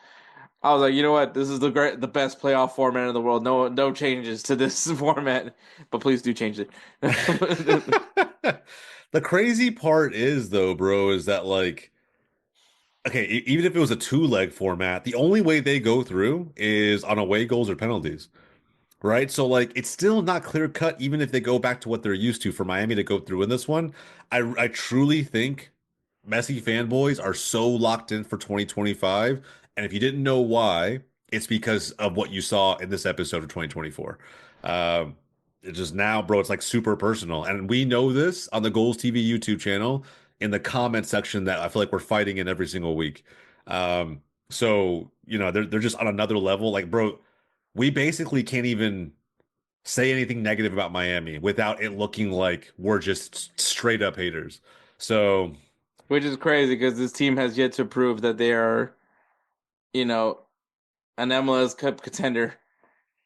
I was like, you know what? This is the best playoff format in the world. No changes to this format, but please do change it. The crazy part is though, bro, is that like okay, even if it was a two-leg format, the only way they go through is on away goals or penalties. Right? So like it's still not clear cut, even if they go back to what they're used to for Miami to go through in this one. I truly think Messi fanboys are so locked in for 2025. And if you didn't know why, it's because of what you saw in this episode of 2024. Um, it's just now, bro, it's like super personal. And we know this on the Goals TV YouTube channel in the comment section that I feel like we're fighting in every single week. So, they're just on another level. Like, bro, we basically can't even say anything negative about Miami without it looking like we're just straight up haters. So Which is crazy because this team has yet to prove that they are, you know, an MLS Cup contender.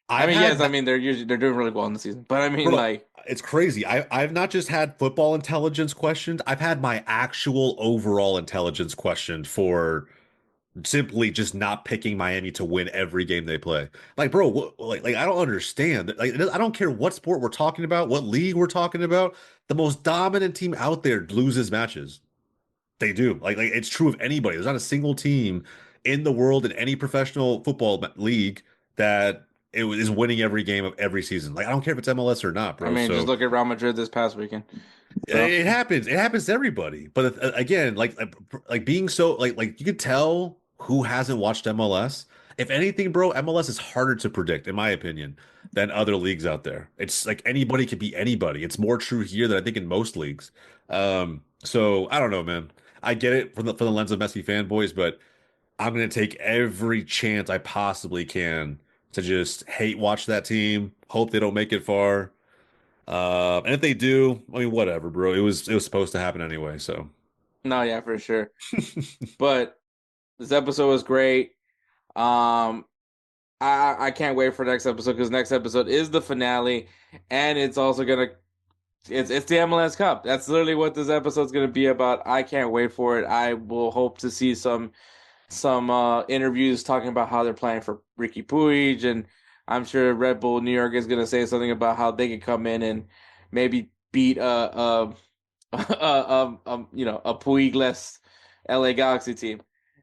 I I've mean, yes, had, I mean they're doing really well in the season, but I mean bro, like it's crazy. I've not just had football intelligence questioned. I've had my actual overall intelligence questioned for simply just not picking Miami to win every game they play. Like, bro, like I don't understand. Like, I don't care what sport we're talking about, what league we're talking about. The most dominant team out there loses matches. They do. Like it's true of anybody. There's not a single team in the world in any professional football league that is winning every game of every season. Like I don't care if it's MLS or not, I bro. mean just So look at Real Madrid this past weekend. So it happens. It happens to everybody. But again, like being so like you could tell who hasn't watched MLS. If anything, bro, MLS is harder to predict, in my opinion, than other leagues out there. It's like anybody could be anybody. It's more true here than I think in most leagues. So I don't know, man. I get it from the lens of Messi fanboys, but I'm gonna take every chance I possibly can to just hate watch that team. Hope they don't make it far. And if they do, I mean, whatever, bro. It was supposed to happen anyway. So no, yeah, for sure. But this episode was great. Um, I can't wait for next episode because next episode is the finale, and it's also gonna it's the MLS Cup. That's literally what this episode's gonna be about. I can't wait for it. I will hope to see some interviews talking about how they're playing for Ricky Puig, and I'm sure Red Bull New York is gonna say something about how they could come in and maybe beat a Puig-less LA Galaxy team.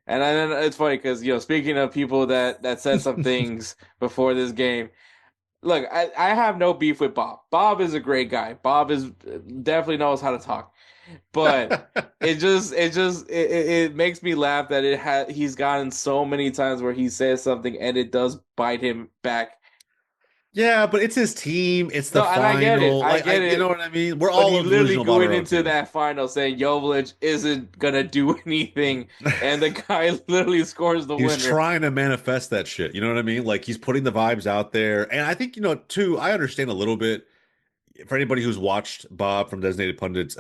And then it's funny because speaking of people that said some things before this game, look, I have no beef with Bob. Bob is a great guy. Bob is definitely knows how to talk, but it makes me laugh that he's gotten so many times where he says something and it does bite him back. yeah, but it's his team. It's the No, and I get it. final. I Like, get you know it. what I mean? We're But all he literally delusional about going our own into teams. that final saying Jovic isn't gonna do anything, and the guy literally scores the He was winner. trying to manifest that shit. You know what I mean? Like he's putting the vibes out there. And I think, too, I understand a little bit for anybody who's watched Bob from Designated Pundits,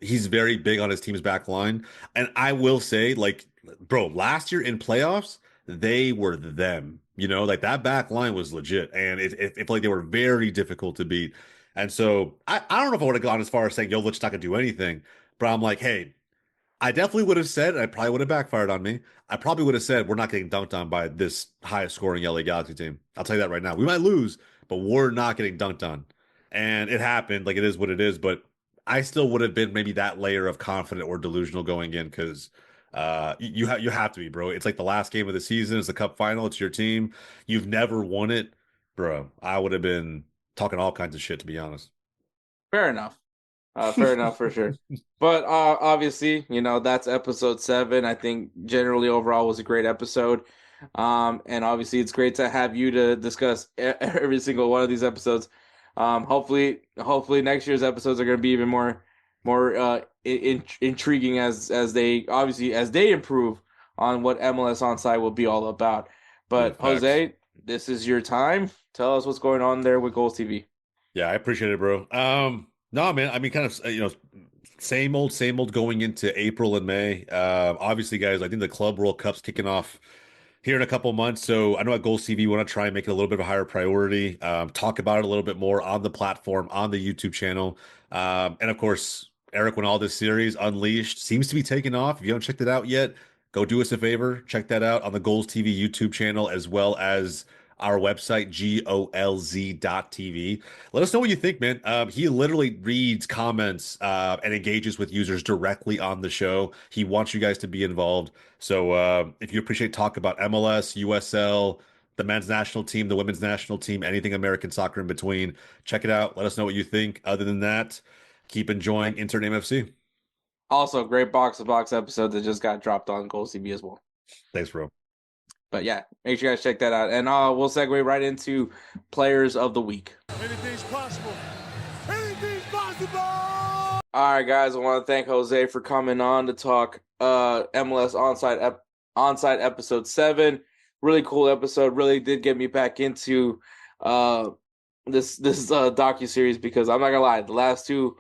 he's very big on his team's back line. And I will say, like, bro, last year in playoffs, they were them. Like that back line was legit. And it like they were very difficult to beat. And so I don't know if I would have gone as far as saying, yo, let's not gonna do anything. But I'm like, hey, I definitely would have said, and I probably would have backfired on me. I probably would have said, we're not getting dunked on by this highest scoring LA Galaxy team. I'll tell you that right now. We might lose, but we're not getting dunked on. And it happened. Like it is what it is. But I still would have been maybe that layer of confident or delusional going in because you have to be, bro. It's like the last game of the season. It's the cup final. It's your team. You've never won it, bro. I would have been talking all kinds of shit, to be honest. Fair enough. Fair enough for sure. But obviously, that's episode 7. I think generally overall was a great episode. And obviously it's great to have you to discuss every single one of these episodes. Hopefully next year's episodes are going to be even more intriguing as they improve on what MLS Onside will be all about. Yeah, But facts. Jose, this is your time. Tell us what's going on there with Goals TV. Yeah, I appreciate it, bro. No, man. I mean, kind of, same old going into April and May. Obviously, guys, I think the Club World Cup's kicking off here in a couple months. So I know at Goals TV, we want to try and make it a little bit of a higher priority, talk about it a little bit more on the platform, on the YouTube channel. And of course, Eric, when all this series Unleashed seems to be taking off, if you haven't checked it out yet, go do us a favor. Check that out on the Goals TV YouTube channel, as well as our website, golz.tv. Let us know what you think, man. He literally reads comments and engages with users directly on the show. He wants you guys to be involved. So if you appreciate talk about MLS, USL, the men's national team, the women's national team, anything American soccer in between, check it out. Let us know what you think. Other than that, keep enjoying Interim FC. Also, great box-to-box episode that just got dropped on Gold CB as well. Thanks, bro. But yeah, make sure you guys check that out. And we'll segue right into Players of the Week. Anything's possible. Anything's possible. All right, guys, I want to thank Jose for coming on to talk MLS Onside episode 7. Really cool episode. Really did get me back into this docuseries, because I'm not gonna lie, the last two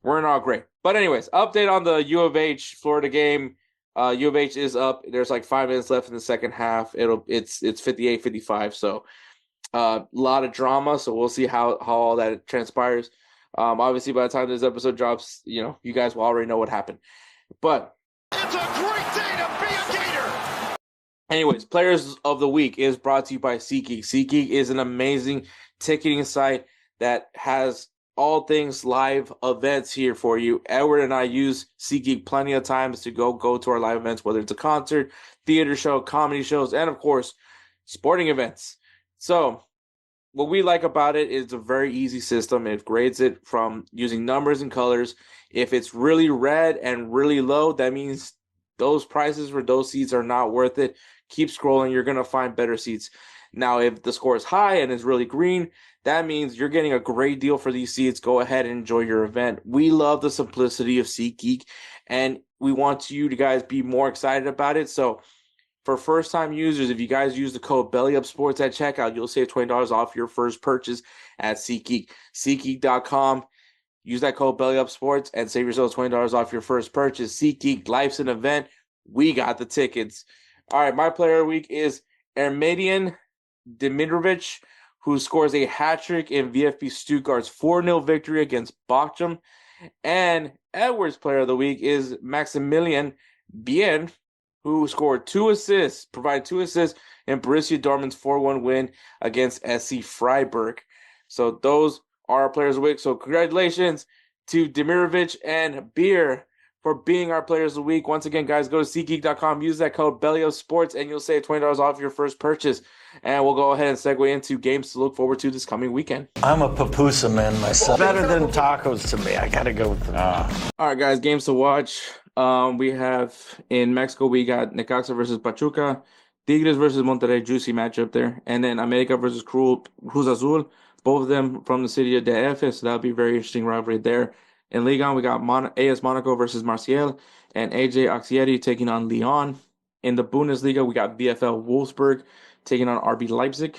weren't all great. But anyways, update on the U of H Florida game. U of H is up. There's like 5 minutes left in the second half. It's 58-55. So a lot of drama. So we'll see how all that transpires. Obviously, by the time this episode drops, you guys will already know what happened. But It's a great day to be a Gator. anyways, Players of the Week is brought to you by SeatGeek. SeatGeek is an amazing ticketing site that has all things live events here for you. Edward and I use SeatGeek plenty of times to go to our live events, whether it's a concert, theater show, comedy shows, and of course, sporting events. So what we like about it is it's a very easy system. It grades it from using numbers and colors. If it's really red and really low, that means those prices for those seats are not worth it. Keep scrolling. You're going to find better seats. Now, if the score is high and is really green, that means you're getting a great deal for these seats. Go ahead and enjoy your event. We love the simplicity of SeatGeek, and we want you to guys be more excited about it. So for first-time users, if you guys use the code BellyUpSports at checkout, you'll save $20 off your first purchase at SeatGeek. SeatGeek.com. Use that code BellyUpSports and save yourself $20 off your first purchase. SeatGeek, life's an event. We got the tickets. All right, my player of the week is Armenian Dimitrovic, who scores a hat-trick in VfB Stuttgart's 4-0 victory against Bochum. And Edwards' player of the week is Maximilian Bien, who scored 2 assists, provided 2 assists in Borussia Dortmund's 4-1 win against SC Freiburg. So those are our players of the week. So congratulations to Dimitrovic and Beer for being our players of the week. Once again, guys, go to SeatGeek.com, use that code BellyUpSports, and you'll save $20 off your first purchase. And we'll go ahead and segue into games to look forward to this coming weekend. I'm a pupusa man myself. Better than tacos to me. I gotta go with them. All right, guys, games to watch. We have in Mexico, we got Necaxa versus Pachuca, Tigres versus Monterrey, juicy matchup there. And then America versus Cruz Azul, both of them from the city of DF, so that'll be a very interesting rivalry there. In Liga, we got AS Monaco versus Marseille, and AJ Auxerre taking on Lyon. In the Bundesliga, we got VfL Wolfsburg taking on RB Leipzig.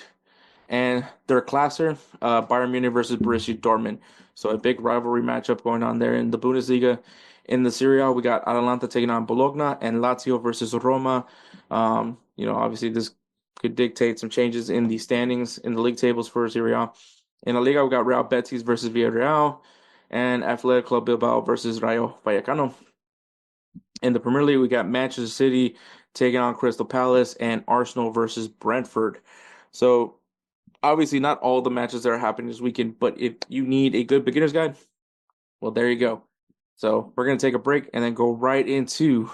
And their classer, Bayern Munich versus Borussia Dortmund. So a big rivalry matchup going on there in the Bundesliga. In the Serie A, we got Atalanta taking on Bologna, and Lazio versus Roma. Obviously this could dictate some changes in the standings in the league tables for Serie A. In La Liga, we got Real Betis versus Villarreal, and Athletic Club Bilbao versus Rayo Vallecano. In the Premier League, we got Manchester City taking on Crystal Palace, and Arsenal versus Brentford. So obviously not all the matches that are happening this weekend, but if you need a good beginner's guide, well, there you go. So we're going to take a break and then go right into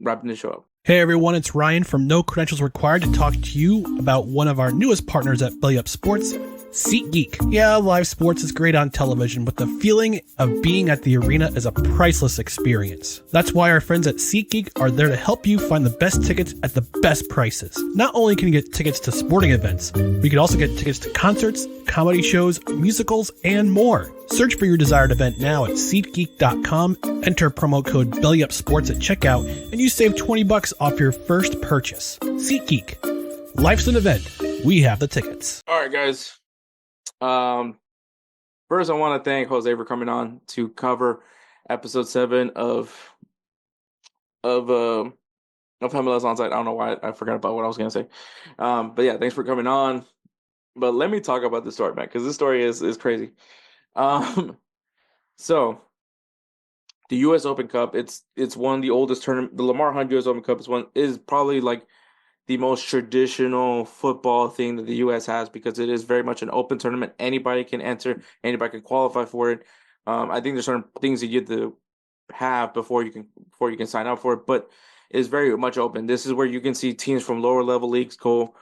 wrapping the show up. Hey everyone, it's Ryan from No Credentials Required to talk to you about one of our newest partners at Belly Up Sports, SeatGeek. Yeah, live sports is great on television, but the feeling of being at the arena is a priceless experience. That's why our friends at SeatGeek are there to help you find the best tickets at the best prices. Not only can you get tickets to sporting events, but you can also get tickets to concerts, comedy shows, musicals, and more. Search for your desired event now at SeatGeek.com, enter promo code BellyUpSports at checkout, and you save $20 off your first purchase. SeatGeek. Life's an event. We have the tickets. All right, guys. First, I want to thank Jose for coming on to cover episode 7 of of MLS Onside. I don't know why I forgot about what I was gonna say. But yeah, thanks for coming on. But let me talk about this story, man, because this story is crazy. Um, so the U.S. Open Cup, it's one of the oldest tournament. The Lamar Hunt U.S. Open Cup is probably like the most traditional football thing that the U.S. has because it is very much an open tournament. Anybody can enter, anybody can qualify for it. I think there's certain things that you have to have before you can sign up for it, but it's very much open. This is where you can see teams from lower level leagues go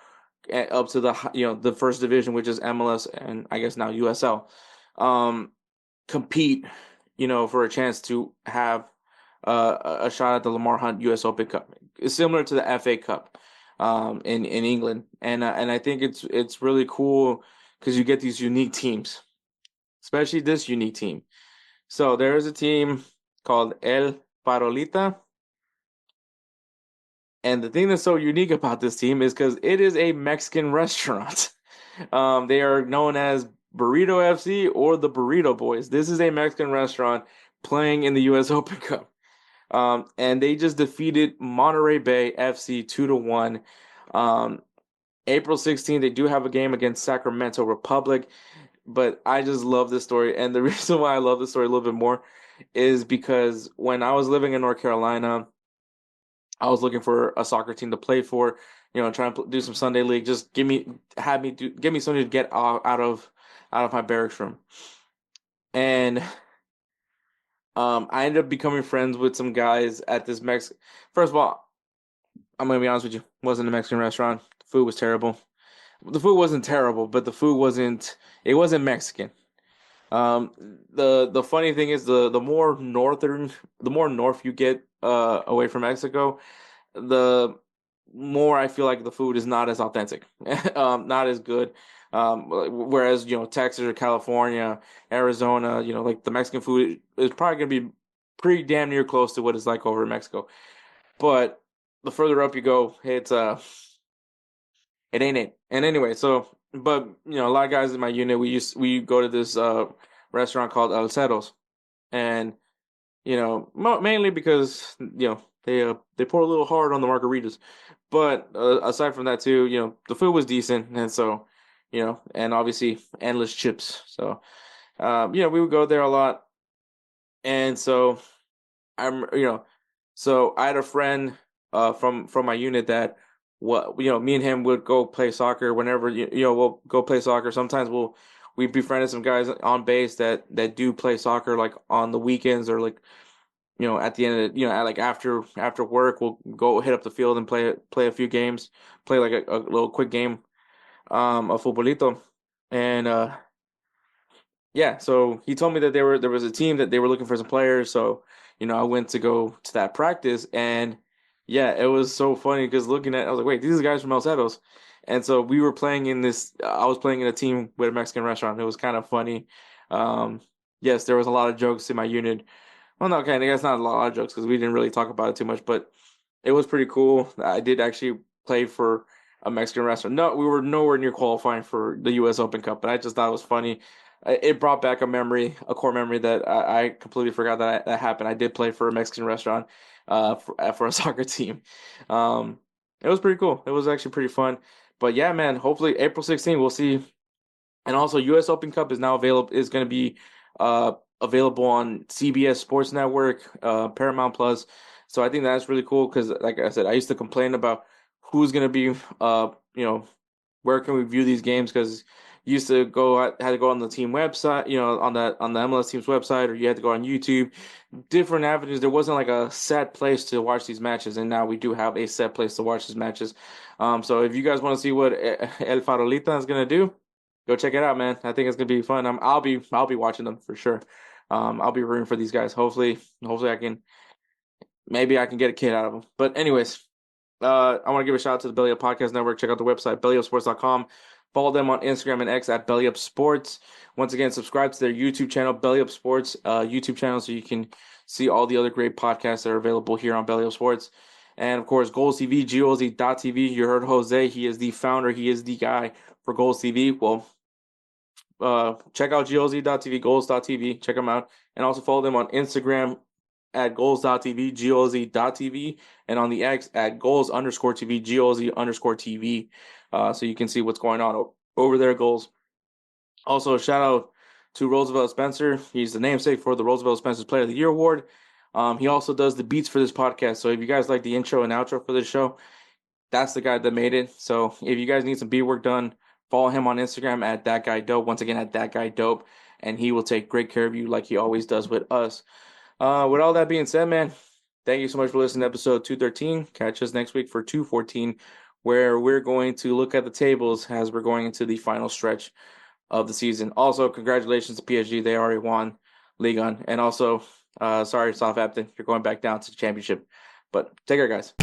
up to the first division, which is MLS and I guess now USL, compete, for a chance to have a shot at the Lamar Hunt U.S. Open Cup. It's similar to the FA Cup in England, and I think it's really cool because you get these unique teams, especially this unique team. So there is a team called El Farolita. And the thing that's so unique about this team is because it is a Mexican restaurant. They are known as Burrito FC or the Burrito Boys. This is a Mexican restaurant playing in the U.S. Open Cup. And they just defeated Monterey Bay FC 2-1. April 16th, they do have a game against Sacramento Republic. But I just love this story. And the reason why I love this story a little bit more is because when I was living in North Carolina, I was looking for a soccer team to play for, trying to do some Sunday league. Just give me something to get out of my barracks room. And I ended up becoming friends with some guys at this First of all, I'm gonna be honest with you, it wasn't a Mexican restaurant. The food was terrible. The food wasn't terrible, but the food wasn't Mexican. The funny thing is the more north you get away from Mexico, the more I feel like the food is not as authentic, not as good. Whereas, Texas or California, Arizona, like the Mexican food is probably going to be pretty damn near close to what it's like over in Mexico. But the further up you go, it ain't it. And anyway, but a lot of guys in my unit, we go to this restaurant called El Ceros, and mainly because they pour a little hard on the margaritas, but aside from that too, the food was decent, and so and obviously endless chips. So we would go there a lot, and so so I had a friend from my unit that me and him would go play soccer whenever we'll go play soccer. Sometimes we befriended some guys on base that do play soccer like on the weekends or like at the end of like after work we'll go hit up the field and play a few games, play like a little quick game of futbolito. And yeah, so he told me that there was a team that they were looking for some players, so I went to go to that practice, and yeah, it was so funny because I was like, wait, these are guys from El Ceros. And so we were playing I was playing in a team with a Mexican restaurant. It was kind of funny. Yes, there was a lot of jokes in my unit. Well, no, okay, I guess not a lot of jokes because we didn't really talk about it too much, but it was pretty cool. I did actually play for a Mexican restaurant. No, we were nowhere near qualifying for the U.S. Open Cup, but I just thought it was funny. It brought back a core memory that I completely forgot that happened. I did play for a Mexican restaurant for a soccer team. It was pretty cool. It was actually pretty fun. But yeah, man, hopefully April 16th we'll see. And also U.S. Open Cup is now going to be available on CBS Sports Network, Paramount Plus. So I think that's really cool because, like I said, I used to complain about who's going to be, where can we view these games because used to had to go on the team website, on the MLS team's website, or you had to go on YouTube, different avenues. There wasn't like a set place to watch these matches, and now we do have a set place to watch these matches. So if you guys want to see what El Farolita is gonna do, go check it out, man. I think it's gonna be fun. I'll be watching them for sure. I'll be rooting for these guys. Hopefully maybe I can get a kid out of them. But anyways, I want to give a shout out to the Belly Up Podcast Network. Check out the website, bellyupsports.com. Follow them on Instagram and X at Belly Up Sports. Once again, subscribe to their YouTube channel, Belly Up Sports YouTube channel, so you can see all the other great podcasts that are available here on Belly Up Sports. And of course, Goals TV, GOZ.TV. You heard Jose. He is the founder. He is the guy for Goals TV. Well, check out GOZ.TV, Goals.TV. Check them out. And also follow them on Instagram at goals.tv, GOZ.tv, and on the X at goals_TV, GOZ_TV. So you can see what's going on over there, goals. Also, a shout out to Roosevelt Spencer. He's the namesake for the Roosevelt Spencer Player of the Year Award. He also does the beats for this podcast. So if you guys like the intro and outro for this show, that's the guy that made it. So if you guys need some beat work done, follow him on Instagram at thatguydope. Once again, at thatguydope. And he will take great care of you like he always does with us. With all that being said, man, thank you so much for listening to episode 213. Catch us next week for 214, where we're going to look at the tables as we're going into the final stretch of the season. Also, congratulations to PSG. They already won Ligue 1. And also, sorry, Southampton, you're going back down to the championship. But take care, guys.